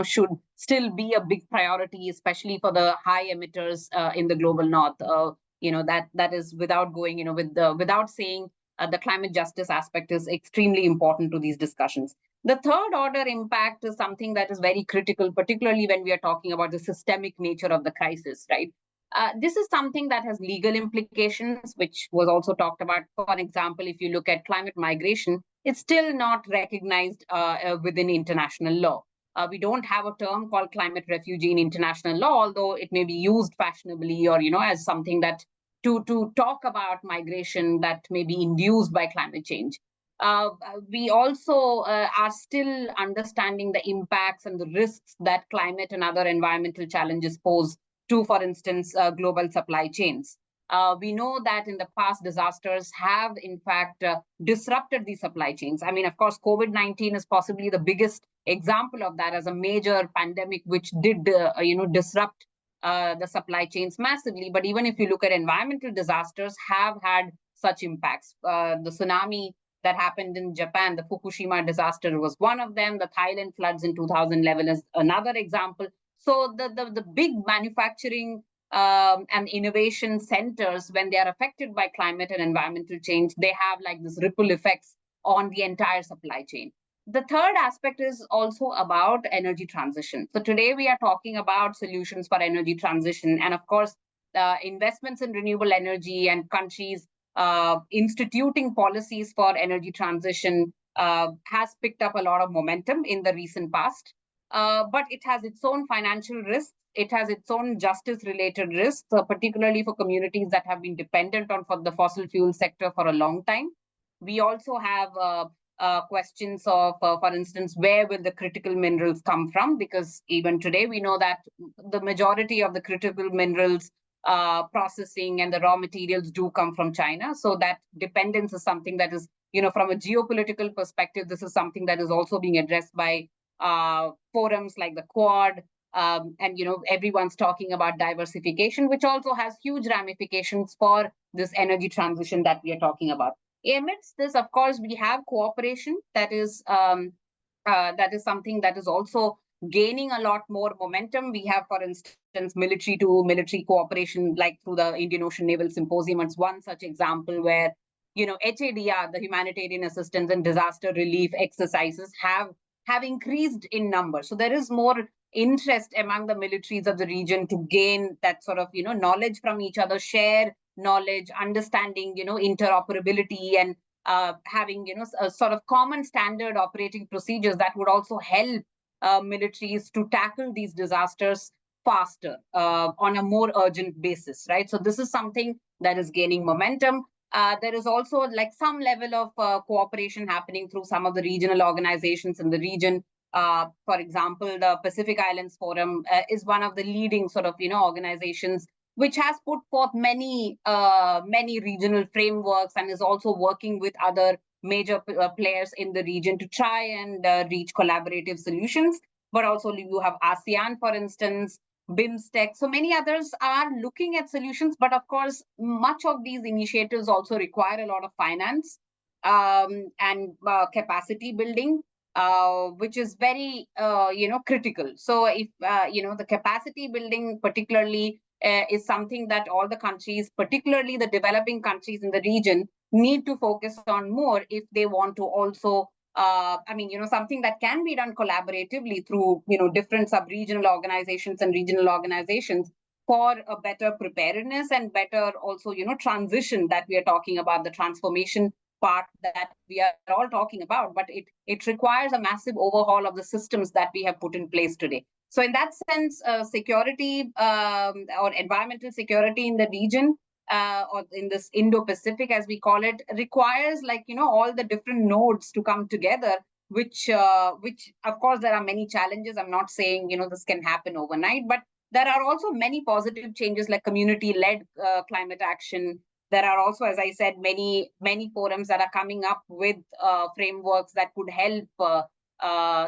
should still be a big priority, especially for the high emitters in the global north. That is without going, without saying the climate justice aspect is extremely important to these discussions. The third order impact is something that is very critical, particularly when we are talking about the systemic nature of the crisis, right? This is something that has legal implications, which was also talked about. For example, if you look at climate migration, it's still not recognized within international law. We don't have a term called climate refugee in international law, although it may be used fashionably or, as something that to talk about migration that may be induced by climate change. We also are still understanding the impacts and the risks that climate and other environmental challenges pose to, for instance, global supply chains. We know that in the past, disasters have, in fact, disrupted the supply chains. I mean, of course, COVID-19 is possibly the biggest example of that as a major pandemic, which did, disrupt the supply chains massively. But even if you look at environmental disasters, have had such impacts. The tsunami that happened in Japan, the Fukushima disaster was one of them. The Thailand floods in 2011 is another example. So the big manufacturing and innovation centers, when they are affected by climate and environmental change, they have like this ripple effects on the entire supply chain. The third aspect is also about energy transition. So today we are talking about solutions for energy transition. And of course, investments in renewable energy and countries instituting policies for energy transition has picked up a lot of momentum in the recent past. But it has its own financial risks. It has its own justice-related risks, particularly for communities that have been dependent on the fossil fuel sector for a long time. We also have questions of, for instance, where will the critical minerals come from? Because even today, we know that the majority of the critical minerals processing and the raw materials do come from China. So that dependence is something that is, from a geopolitical perspective, this is something that is also being addressed by forums like the Quad. And, everyone's talking about diversification, which also has huge ramifications for this energy transition that we are talking about. Amidst this, of course, we have cooperation that is something that is also gaining a lot more momentum. We have, for instance, military to military cooperation, like through the Indian Ocean Naval Symposium. It's one such example where, HADR, the humanitarian assistance and disaster relief exercises, have increased in number. So there is more interest among the militaries of the region to gain that sort of, knowledge from each other, share knowledge, understanding, interoperability, and having, a sort of common standard operating procedures that would also help militaries to tackle these disasters faster on a more urgent basis, right? So this is something that is gaining momentum. There is also like some level of cooperation happening through some of the regional organizations in the region. For example, the Pacific Islands Forum is one of the leading sort of, organizations which has put forth many regional frameworks and is also working with other major players in the region to try and reach collaborative solutions. But also you have ASEAN, for instance, BIMSTEC. So many others are looking at solutions. But of course, much of these initiatives also require a lot of finance and capacity building, which is very, critical. So if, the capacity building particularly is something that all the countries, particularly the developing countries in the region, need to focus on more if they want to also, something that can be done collaboratively through, different sub-regional organizations and regional organizations for a better preparedness and better also, transition that we are talking about, the transformation part that we are all talking about, but it requires a massive overhaul of the systems that we have put in place today. So in that sense, security or environmental security in the region or in this Indo-Pacific, as we call it, requires all the different nodes to come together, which of course there are many challenges. I'm not saying, this can happen overnight, but there are also many positive changes like community-led climate action. There are also, as I said, many forums that are coming up with frameworks that could help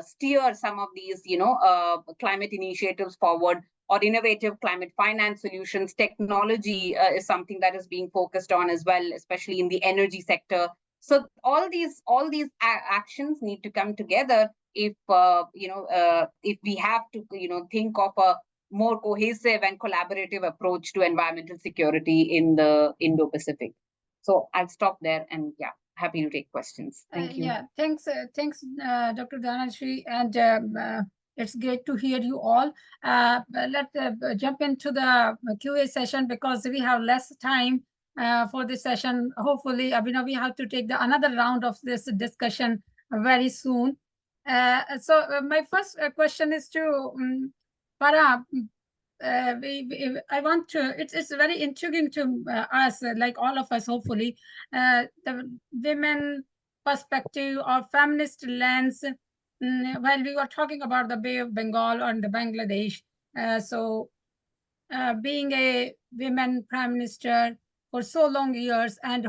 steer some of these, climate initiatives forward, or innovative climate finance solutions. Technology is something that is being focused on as well, especially in the energy sector. So all these actions need to come together if if we have to think of a more cohesive and collaborative approach to environmental security in the Indo-Pacific. So I'll stop there, and happy to take questions. Thank you. Thanks, Dr. Dhanashree, and it's great to hear you all. Let's jump into the QA session because we have less time for this session. Hopefully, we have to take another round of this discussion very soon. My first question is to Farah. I want to, it's very intriguing to us, like all of us, hopefully, the women perspective or feminist lens, while we were talking about the Bay of Bengal and the Bangladesh. Being a women prime minister for so long years, and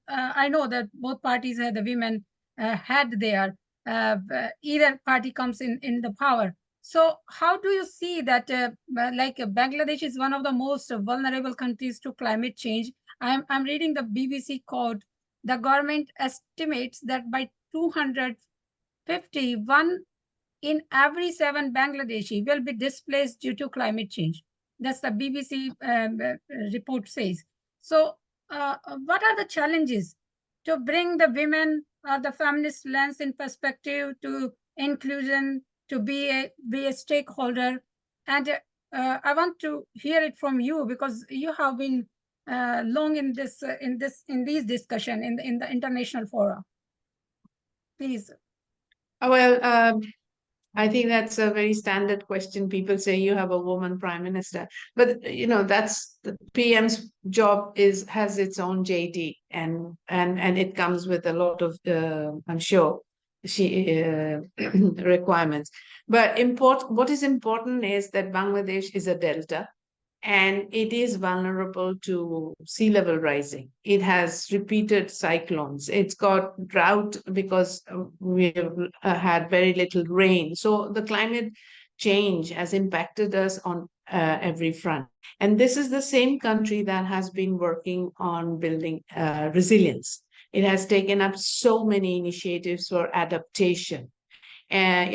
I know that both parties had the women had there. Either party comes in the power. So how do you see that, Bangladesh is one of the most vulnerable countries to climate change? I'm reading the BBC quote. The government estimates that by 250, one in every 7 Bangladeshi will be displaced due to climate change. That's the BBC report says. So what are the challenges to bring the women or the feminist lens in perspective to inclusion, to be a stakeholder? And I want to hear it from you, because you have been long in these discussion in the international fora. Please. Well, I think that's a very standard question. People say you have a woman prime minister, but that's the PM's job has its own JD, and it comes with a lot of I'm sure she requirements. But what is important is that Bangladesh is a delta, and it is vulnerable to sea level rising. It has repeated cyclones. It's got drought because we have had very little rain. So the climate change has impacted us on every front. And this is the same country that has been working on building resilience. It has taken up so many initiatives for adaptation. And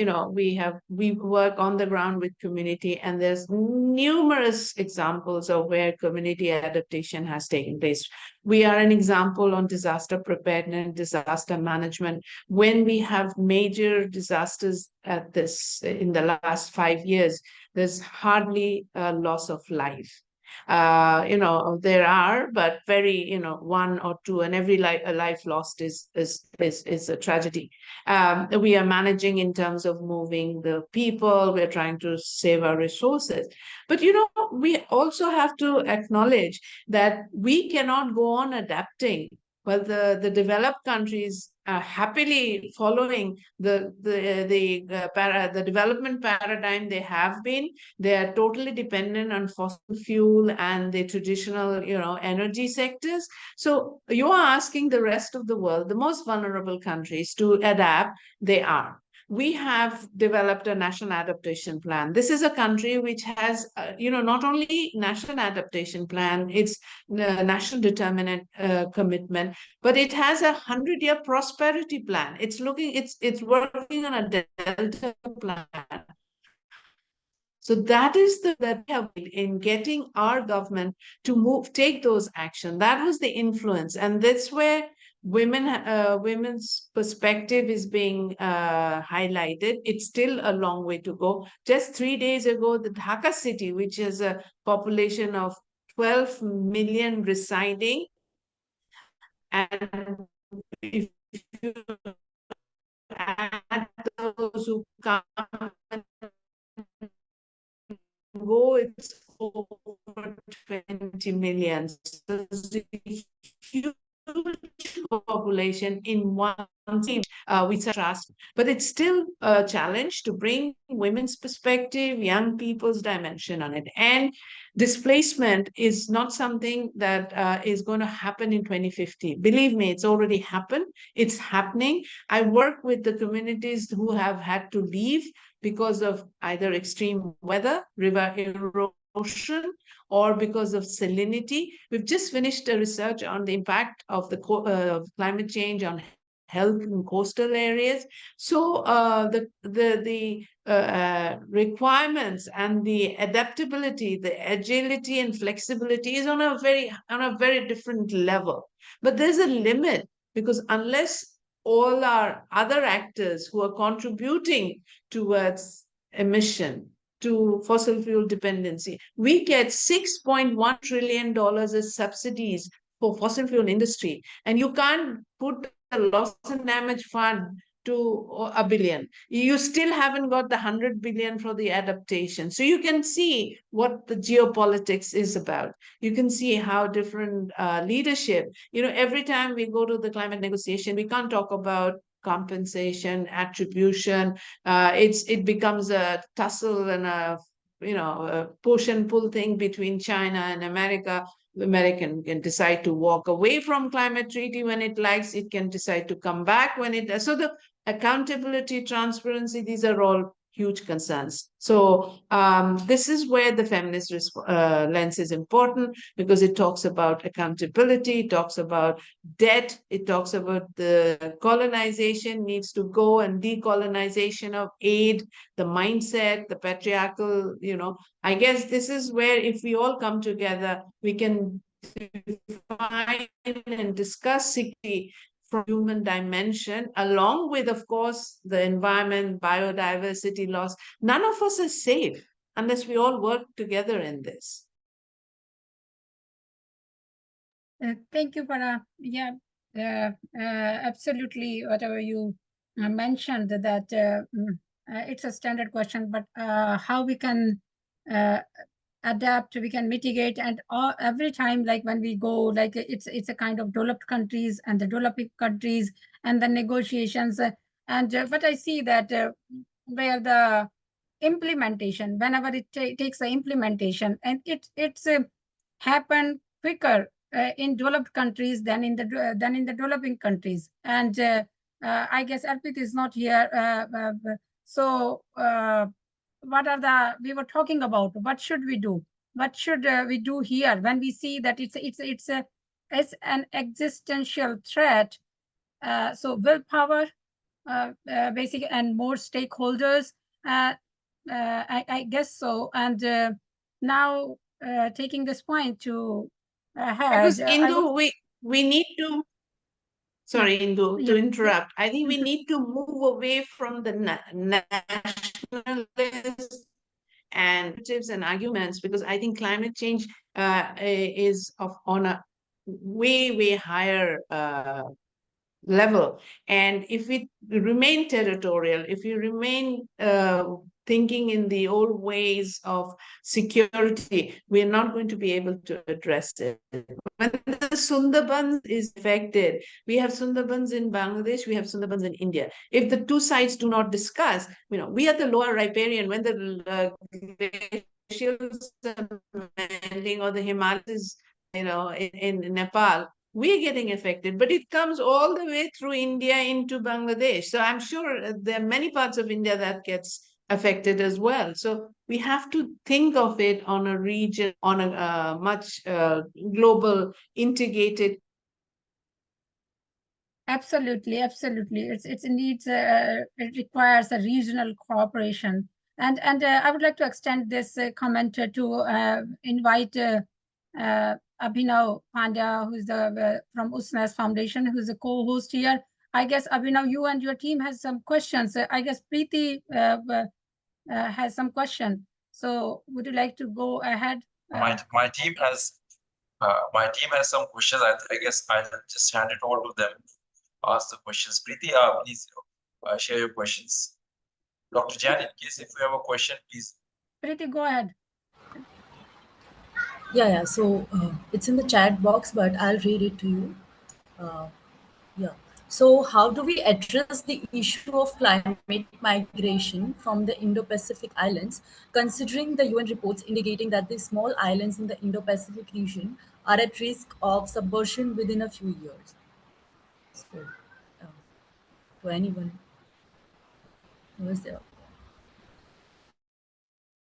we work on the ground with community, and there's numerous examples of where community adaptation has taken place. We are an example on disaster preparedness and disaster management. When we have major disasters in the last 5 years, there's hardly a loss of life. There are, but very, one or two, and every life lost is a tragedy. We are managing in terms of moving the people. We're trying to save our resources. But, we also have to acknowledge that we cannot go on adapting. Well, the developed countries are happily following the development paradigm they have been. They are totally dependent on fossil fuel and the traditional, energy sectors. So you are asking the rest of the world, the most vulnerable countries, to adapt. They are. We have developed a national adaptation plan. This is a country which has, not only national adaptation plan, it's national determinant commitment, but it has a 100-year prosperity plan. It's working on a delta plan. So that is that we have in getting our government to take those action. That was the influence, and that's where women's perspective is being highlighted. It's still a long way to go. Just 3 days ago, the Dhaka city, which has a population of 12 million residing, and if you add those who come go, it's over 20 million. So it's a huge population in one team with trust. But it's still a challenge to bring women's perspective, young people's dimension on it. And displacement is not something that is going to happen in 2050. Believe me, it's already happened. It's happening. I work with the communities who have had to leave because of either extreme weather, river erosion, or because of salinity. We've just finished a research on the impact of the climate change on health in coastal areas. So the requirements and the adaptability, the agility and flexibility is on a very different level. But there's a limit, because unless all our other actors who are contributing towards emission, to fossil fuel dependency, we get $6.1 trillion as subsidies for fossil fuel industry. And you can't put a loss and damage fund to a billion. You still haven't got the 100 billion for the adaptation. So you can see what the geopolitics is about. You can see how different leadership, every time we go to the climate negotiation, we can't talk about compensation, attribution. It becomes a tussle and a push and pull thing between China and America. The American can decide to walk away from climate treaty when it likes. It can decide to come back when it does. So the accountability, transparency, these are all huge concerns. So this is where the feminist lens is important, because it talks about accountability, it talks about debt, it talks about the colonization needs to go and decolonization of aid, the mindset, the patriarchal, I guess this is where if we all come together, we can define and discuss security from human dimension, along with, of course, the environment, biodiversity loss. None of us is safe unless we all work together in this. Thank you, Farah. Yeah, absolutely. Whatever you mentioned, that it's a standard question, but how we can adapt, we can mitigate, and every time, like when we go, like it's a kind of developed countries and the developing countries and the negotiations, but I see that where the implementation, whenever it takes the implementation, and it's happened quicker in developed countries than in the developing countries. And I guess Arpit is not here, so we were talking about what should we do? What should we do here when we see that it's an existential threat? So willpower, basic, and more stakeholders. I guess so. And now taking this point to Because ahead, Indu, we need to. Sorry, Indu, to yeah. interrupt. I think we need to move away from the nationalists and narratives and arguments, because I think climate change is on a way higher level. And if we remain territorial, if we remain thinking in the old ways of security, we're not going to be able to address it. When the Sundarbans is affected, we have Sundarbans in Bangladesh, we have Sundarbans in India. If the two sides do not discuss, we are the lower riparian. When the glaciers are melting or the Himalayas, in Nepal, we're getting affected, but it comes all the way through India into Bangladesh. So I'm sure there are many parts of India that gets affected as well. So we have to think of it on a region, on a much global, integrated. Absolutely. It needs it requires a regional cooperation. And I would like to extend this comment to invite Abhinav Pandya, who's from USMAS Foundation, who's a co-host here. I guess, Abhinav, you and your team has some questions. I guess Preeti has some question. So would you like to go ahead? My team has some questions. I guess I'll just hand it over to them to ask the questions. Preeti, please share your questions. Dr. Jan, in case if you have a question, please. Preeti, go ahead. Yeah. So it's in the chat box, but I'll read it to you. Yeah. So how do we address the issue of climate migration from the Indo-Pacific islands, considering the UN reports indicating that the small islands in the Indo-Pacific region are at risk of submersion within a few years? So, to anyone who is there?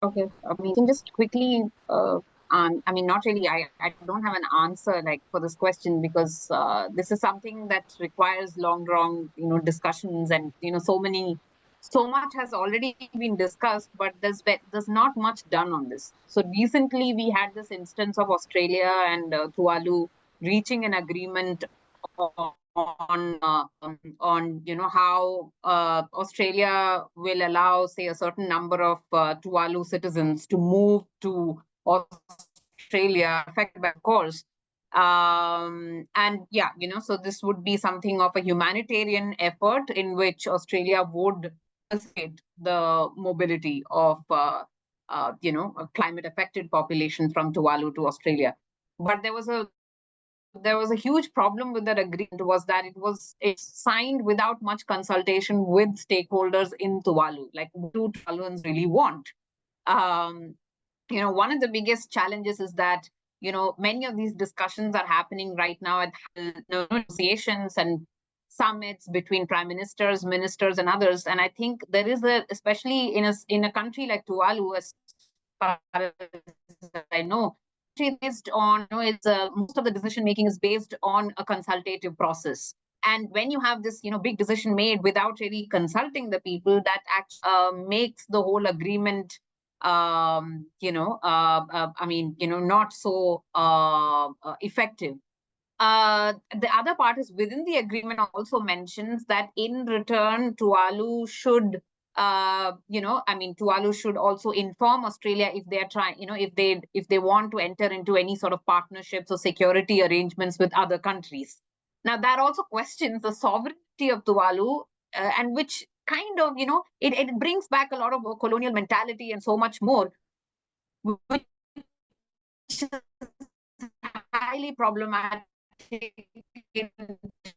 Okay, I can just quickly, not really, I don't have an answer like for this question, because this is something that requires long, discussions, and, so much has already been discussed, but there's not much done on this. So recently we had this instance of Australia and Tuvalu reaching an agreement on how Australia will allow, say, a certain number of Tuvalu citizens to move to Australia, affected by, of course, And yeah, so this would be something of a humanitarian effort in which Australia would facilitate the mobility of climate affected population from Tuvalu to Australia. But there was a huge problem with that agreement, was that it's signed without much consultation with stakeholders in Tuvalu. Like, what do Tuvaluans really want? One of the biggest challenges is that many of these discussions are happening right now at negotiations and summits between prime ministers, ministers, and others. And I think there is especially in a country like Tuvalu, as far as I know, based on it's most of the decision making is based on a consultative process. And when you have this big decision made without really consulting the people, that actually makes the whole agreement not so effective. The other part is, within the agreement also mentions that in return, Tuvalu should Tuvalu should also inform Australia if they are trying, if they want to enter into any sort of partnerships or security arrangements with other countries. Now, that also questions the sovereignty of Tuvalu, and which kind of, it brings back a lot of colonial mentality and so much more, which is highly problematic in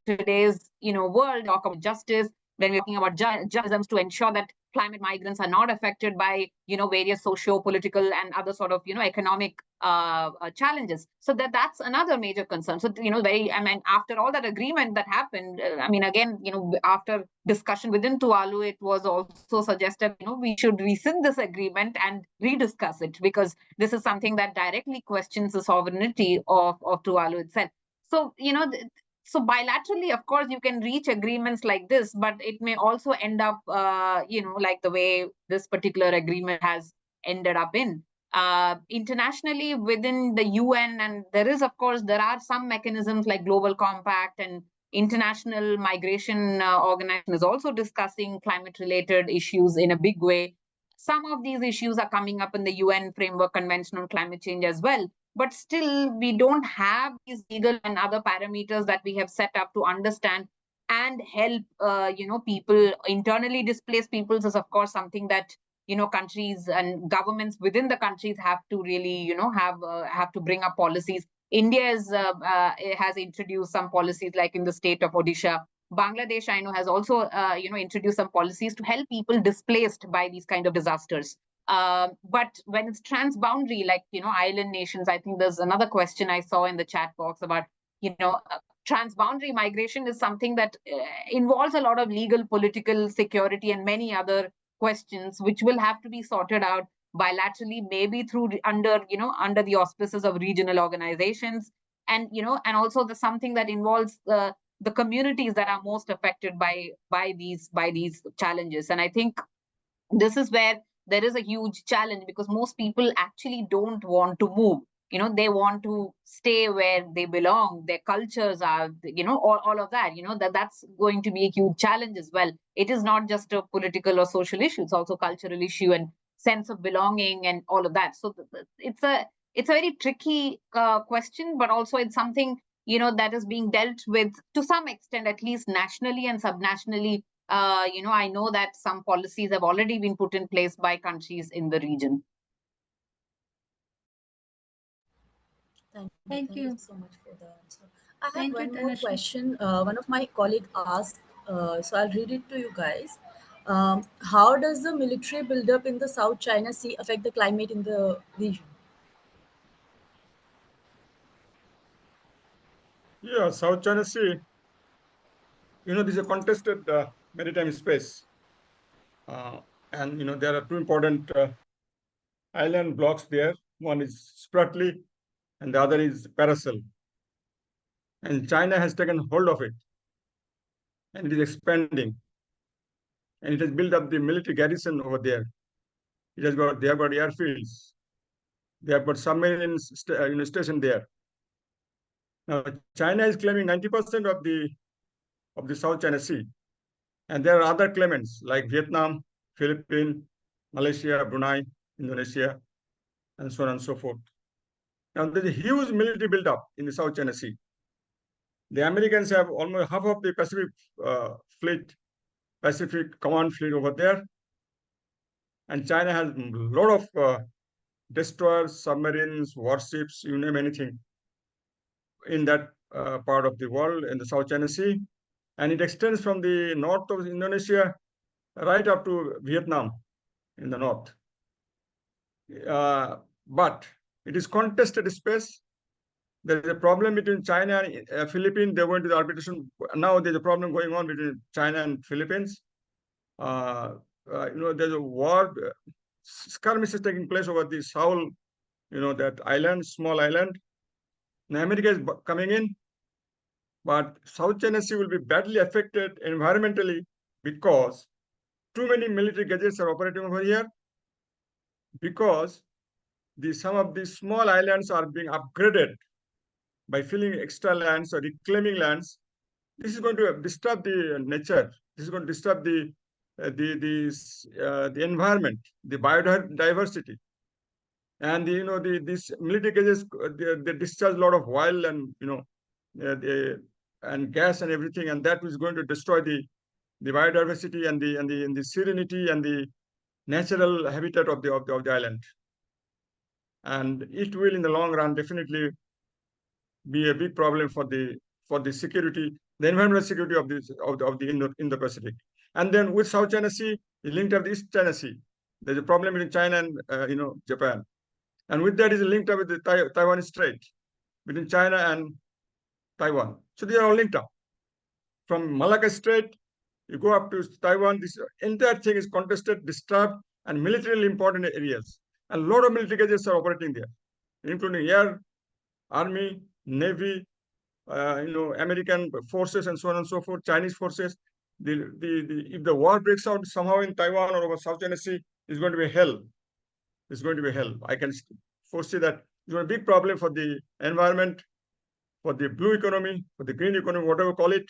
today's world. Talk about justice, when we're talking about justice to ensure that climate migrants are not affected by various socio-political and other sort of economic challenges. So that's another major concern. So after all that agreement that happened, again, after discussion within Tuvalu, it was also suggested we should rescind this agreement and rediscuss it, because this is something that directly questions the sovereignty of Tuvalu itself. So so bilaterally, of course, you can reach agreements like this, but it may also end up, like the way this particular agreement has ended up in. Internationally, within the UN, and there are some mechanisms like Global Compact, and International Migration Organization is also discussing climate-related issues in a big way. Some of these issues are coming up in the UN Framework Convention on Climate Change as well. But still, we don't have these legal and other parameters that we have set up to understand and help, people. Internally displaced peoples is, of course, something that countries and governments within the countries have to really, have to bring up policies. India has introduced some policies, like in the state of Odisha. Bangladesh, I know, has also, introduced some policies to help people displaced by these kind of disasters. But when it's transboundary, like, island nations, I think there's another question I saw in the chat box about, transboundary migration is something that involves a lot of legal, political, security, and many other questions, which will have to be sorted out bilaterally, maybe through under the auspices of regional organizations, and also something that involves the communities that are most affected by these challenges. And I think this is where there is a huge challenge, because most people actually don't want to move. They want to stay where they belong. Their cultures are, all of that. That's going to be a huge challenge as well. It is not just a political or social issue; it's also a cultural issue and sense of belonging and all of that. So it's a very tricky question, but also it's something that is being dealt with to some extent, at least nationally and subnationally. I know that some policies have already been put in place by countries in the region. Thank you so much for the answer. I have Thank you, one more Tanushree. question. One of my colleague asked, so I'll read it to you guys. How does the military buildup in the South China Sea affect the climate in the region? Yeah, South China Sea, this is a contested maritime space. And, there are two important island blocks there. One is Spratly and the other is Paracel. And China has taken hold of it, and it is expanding. And it has built up the military garrison over there. They have got airfields. They have got submarines stationed there. Now, China is claiming 90% of the South China Sea. And there are other claimants like Vietnam, Philippines, Malaysia, Brunei, Indonesia, and so on and so forth. Now, there's a huge military buildup in the South China Sea. The Americans have almost half of the Pacific fleet, Pacific Command fleet over there. And China has a lot of destroyers, submarines, warships, you name anything, in that part of the world, in the South China Sea. And it extends from the north of Indonesia right up to Vietnam in the north. But it is contested space. There is a problem between China and Philippines. They went to the arbitration. Now there's a problem going on between China and Philippines. There's a war, skirmish is taking place over the Seoul, that island, small island. Now America is coming in, but South China Sea will be badly affected environmentally because too many military gadgets are operating over here, because some of these small islands are being upgraded by filling extra lands or reclaiming lands. This is going to disturb the nature. This is going to disturb the environment, the biodiversity, and these military gadgets, they discharge a lot of oil and and gas and everything, and that is going to destroy the biodiversity and the serenity and the natural habitat of the island. And it will, in the long run, definitely be a big problem for the security, the environmental security of the Indo-Pacific. And then with South China Sea, is linked up the East China Sea. There's a problem between China and Japan, and with that is linked up with the Taiwan Strait between China and Taiwan. So they are all linked up. From Malacca Strait, you go up to Taiwan. This entire thing is contested, disturbed, and militarily important areas. And a lot of military gadgets are operating there, including air, army, navy, American forces, and so on and so forth, Chinese forces. If the war breaks out somehow in Taiwan or over South China Sea, it's going to be hell. It's going to be hell. I can foresee that it's a big problem for the environment, for the blue economy, for the green economy, whatever you call it.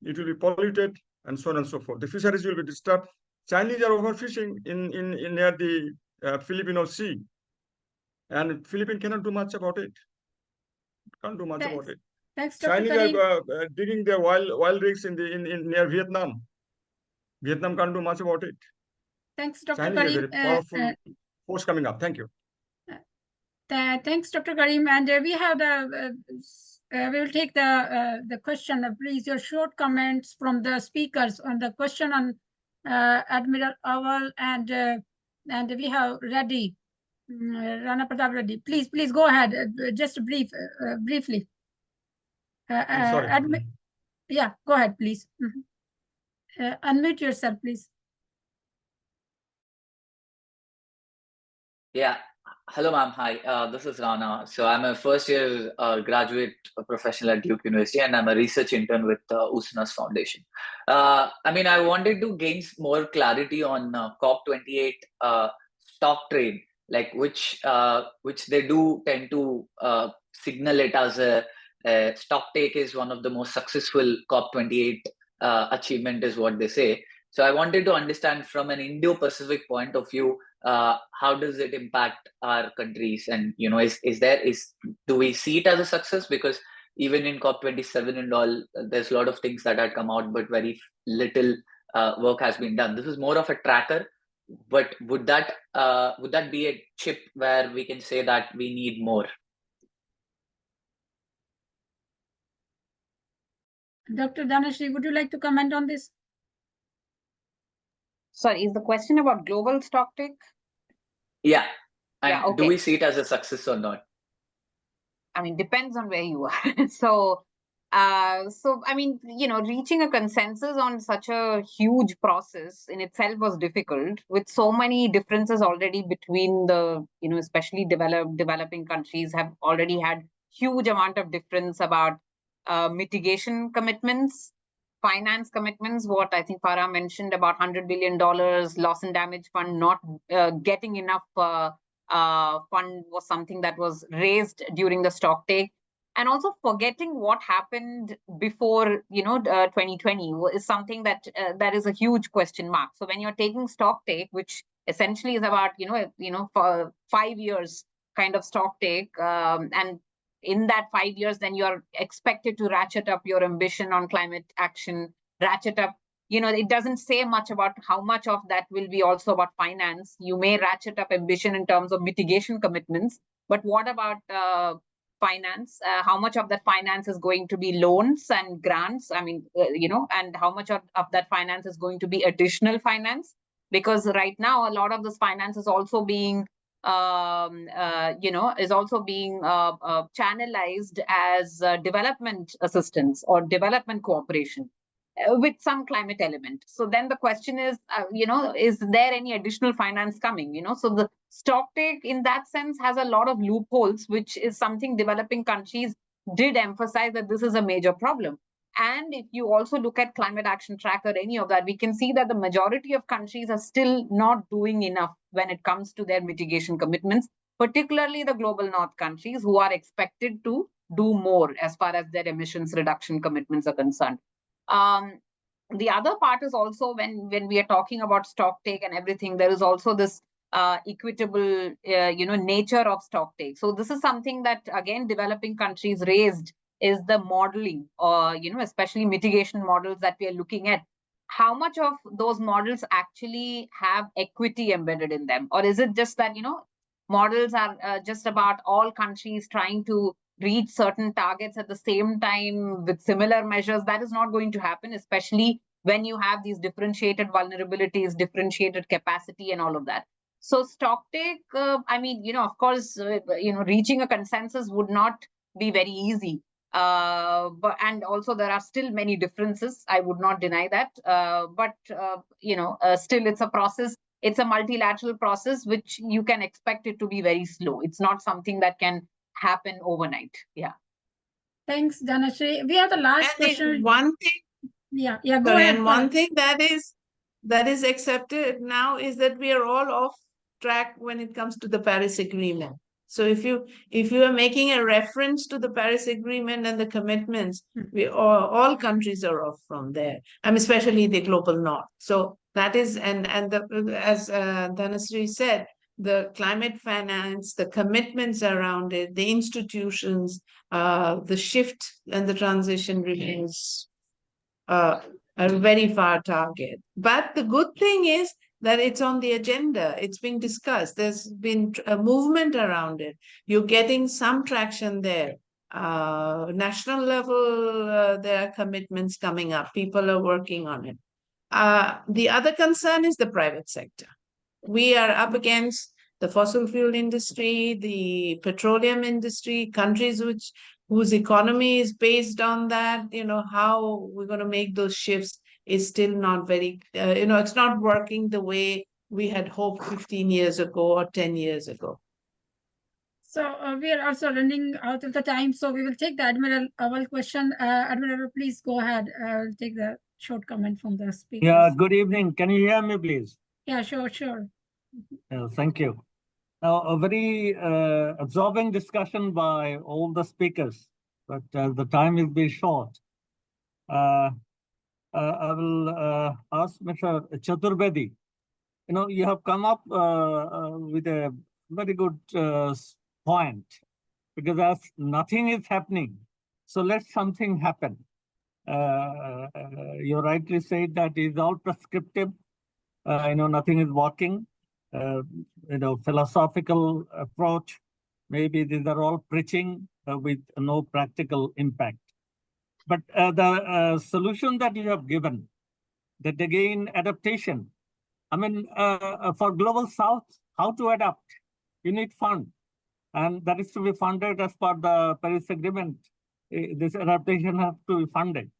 It will be polluted, and so on and so forth. The fisheries will be disturbed. Chinese are overfishing in near the Filipino Sea, and Philippines cannot do much about it. Can't do much about it. Thanks, Dr. Chinese Karim. are digging their oil rigs in near Vietnam. Vietnam can't do much about it. Thanks, Dr. Chinese Karim. are very powerful force coming up. Thank you. Thanks, Dr. Karim. And we have we will take the question. Please, your short comments from the speakers on the question on Admiral Awal, and we have Reddy, Rana Pratap Reddy. Please go ahead. Just briefly. Sorry. Yeah, go ahead, please. Unmute yourself, please. Yeah. Hello, ma'am. Hi, this is Rana. So I'm a first-year graduate professional at Duke University, and I'm a research intern with USNA's foundation. I wanted to gain more clarity on COP28 stock trade, like which they do tend to signal it as a stock take is one of the most successful COP28 achievement is what they say. So I wanted to understand from an Indo-Pacific point of view, how does it impact our countries? And do we see it as a success? Because even in COP27 and all, there's a lot of things that had come out, but very little work has been done. This is more of a tracker, but would that be a chip where we can say that we need more? Dr. Dhanashree, would you like to comment on this? Sorry, is the question about global stock take? Yeah. And yeah, okay. Do we see it as a success or not? Depends on where you are. So, reaching a consensus on such a huge process in itself was difficult, with so many differences already between the, especially developing countries have already had huge amount of difference about mitigation commitments, finance commitments, what I think Farah mentioned about $100 billion loss and damage fund not getting enough fund was something that was raised during the stock take. And also forgetting what happened before 2020 is something that is a huge question mark. So when you're taking stock take, which essentially is about for 5 years kind of stock take, and in that 5 years, then you're expected to ratchet up your ambition on climate action, ratchet up. It doesn't say much about how much of that will be also about finance. You may ratchet up ambition in terms of mitigation commitments, but what about finance? How much of that finance is going to be loans and grants? I mean, and how much of that finance is going to be additional finance? Because right now, a lot of this finance is also being channelized as development assistance or development cooperation with some climate element. So then the question is, is there any additional finance coming? So the stock take in that sense has a lot of loopholes, which is something developing countries did emphasize that this is a major problem. And if you also look at climate action tracker, any of that, we can see that the majority of countries are still not doing enough when it comes to their mitigation commitments, particularly the global north countries who are expected to do more as far as their emissions reduction commitments are concerned. The other part is also when we are talking about stock take and everything, there is also this equitable, nature of stock take. So this is something that, again, developing countries raised is the modeling, or especially mitigation models that we are looking at. How much of those models actually have equity embedded in them, or is it just that models are just about all countries trying to reach certain targets at the same time with similar measures? That is not going to happen, especially when you have these differentiated vulnerabilities, differentiated capacity, and all of that. So stock take, of course, reaching a consensus would not be very easy. And also there are still many differences. I would not deny that. Still it's a process. It's a multilateral process, which you can expect it to be very slow. It's not something that can happen overnight. Yeah. Thanks, Dhanashree. We have the last And question. one thing, Yeah, go sorry, ahead. and one thing that is accepted now is that we are all off track when it comes to the Paris Agreement. So if you are making a reference to the Paris Agreement and the commitments, all countries are off from there. Especially the global north. So that is, as Dhanashree said, the climate finance, the commitments around it, the institutions, the shift and the transition remains a very far target. But the good thing is that it's on the agenda. It's being discussed. There's been a movement around it. You're getting some traction there. National level, there are commitments coming up. People are working on it. The other concern is the private sector. We are up against the fossil fuel industry, the petroleum industry, countries whose economy is based on that. How we're going to make those shifts is still not very, it's not working the way we had hoped 15 years ago or 10 years ago. So we are also running out of the time. So we will take the Admiral Awal question. Admiral, please go ahead. I'll take the short comment from the speakers. Yeah, good evening. Can you hear me, please? Yeah, sure. Thank you. Now, a very absorbing discussion by all the speakers, but the time will be short. I will ask Mr. Chaturvedi. You have come up with a very good point, because as nothing is happening, so let something happen. You rightly said that it is all prescriptive. Nothing is working. Philosophical approach. Maybe these are all preaching with no practical impact. But the solution that you have given, that again, adaptation. For Global South, how to adapt? You need fund. And that is to be funded as per the Paris Agreement. This adaptation has to be funded.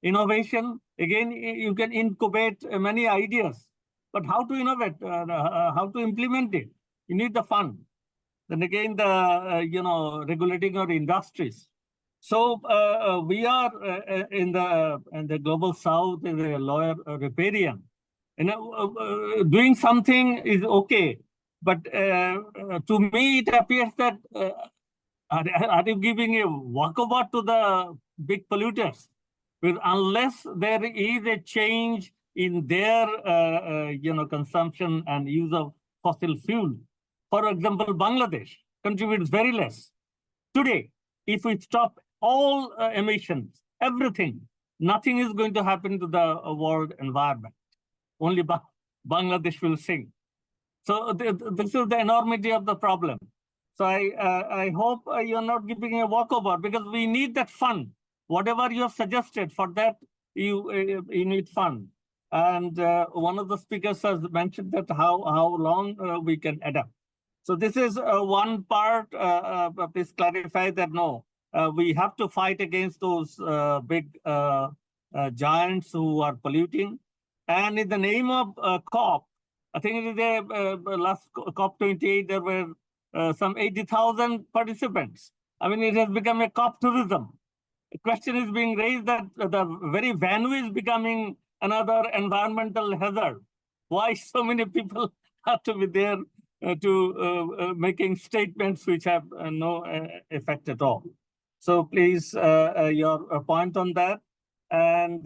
Innovation, again, you can incubate many ideas. But how to innovate, how to implement it? You need the fund. Then again, the regulating our industries. So we are in the Global South, in the lower riparian. Doing something is okay, but to me it appears that are you giving a walkabout to the big polluters? Because unless there is a change in their consumption and use of fossil fuel. For example, Bangladesh. contributes very less. Today, if we stop all emissions, everything, nothing is going to happen to the world environment. Only Bangladesh will sink. So this is the enormity of the problem. So I hope you're not giving a walkover, because we need that fund. Whatever you have suggested, for that you need fund. And one of the speakers has mentioned that how long we can adapt. So this is one part. Please clarify that no, we have to fight against those big giants who are polluting. And in the name of COP, I think it is the last COP28, there were some 80,000 participants. I mean, it has become a COP tourism. The question is being raised that the very venue is becoming another environmental hazard. Why so many people have to be there to making statements which have no effect at all? So please, your point on that. And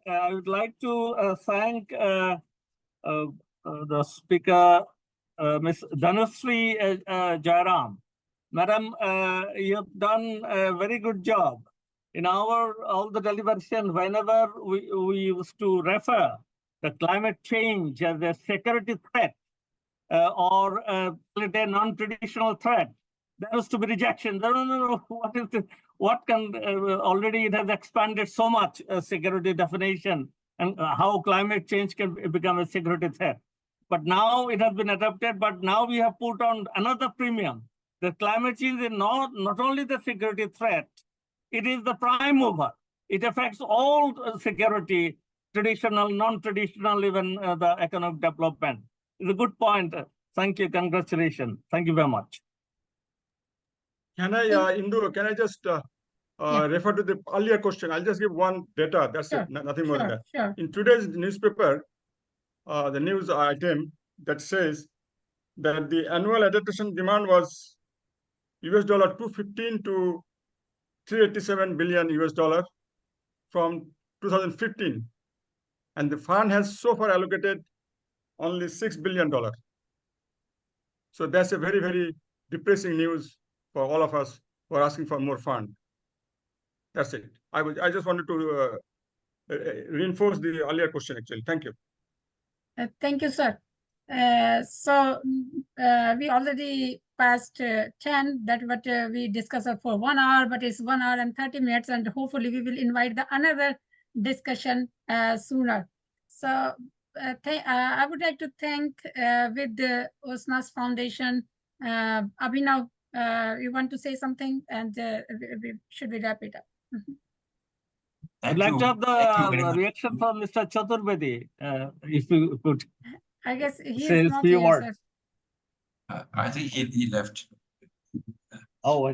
I would like to thank the speaker, Ms. Dhanushree Jairam. Madam, you have done a very good job. In all the deliberation, whenever we used to refer the climate change as a security threat or a non-traditional threat, there was to be rejection. No, what is it? What can, already it has expanded so much security definition, and how climate change can become a security threat. But now it has been adopted, but now we have put on another premium. The climate change is not only the security threat, it is the prime mover. It affects all security, traditional, non-traditional, even the economic development. It's a good point. Thank you. Congratulations. Thank you very much. Can I, Indu, can I just refer to the earlier question? I'll just give one data. That's it. Nothing more than that. Sure. In today's newspaper, the news item that says that the annual adaptation demand was $215 to 387 billion US dollar from 2015, and the fund has so far allocated only $6 billion. So that's a very, very depressing news for all of us who are asking for more fund. That's it. I just wanted to reinforce the earlier question actually. Thank you. Thank you, sir. So we already passed 10, that what we discussed for 1 hour, but it's 1 hour and 30 minutes, and hopefully we will invite the another discussion sooner. So I would like to thank with the USNAS Foundation, Abhinav, you want to say something, and should we wrap it up? I'd like to have the reaction from Mr. Chaturvedi, if you could. I guess he say is not few here, words. sir. I think he left. Oh,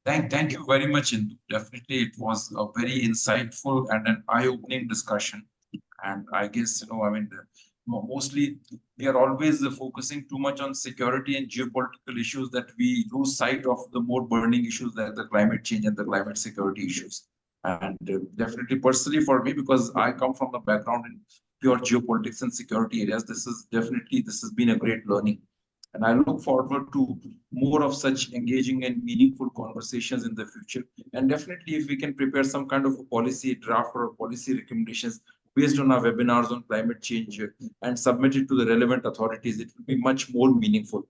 Thank you very much, Indu. Definitely, it was a very insightful and an eye-opening discussion. And I guess, I mean, mostly we are always focusing too much on security and geopolitical issues that we lose sight of the more burning issues like the climate change and the climate security issues. And definitely, personally for me, because I come from the background in pure geopolitics and security areas, this has been a great learning. And I look forward to more of such engaging and meaningful conversations in the future. And definitely, if we can prepare some kind of a policy draft or policy recommendations based on our webinars on climate change and submit it to the relevant authorities, it will be much more meaningful.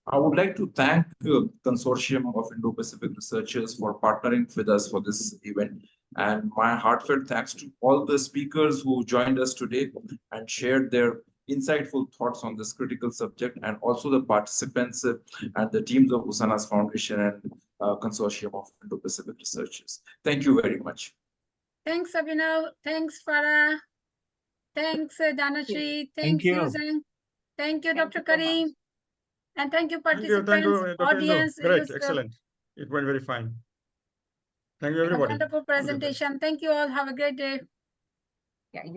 I would like to thank the consortium of Indo-Pacific researchers for partnering with us for this event. And my heartfelt thanks to all the speakers who joined us today and shared their insightful thoughts on this critical subject, and also the participants and the teams of USNAS Foundation and consortium of Indo-Pacific researchers. Thank you very much. Thanks, Abhinav. Thanks, Farah. Thanks, Dhanushree. Thanks, Susan. Thank you, Dr. Karim. And thank you, participants, thank you, Dr. audience. Great, excellent. It went very fine. Thank you, everybody. A wonderful presentation. Thank you all. Have a great day.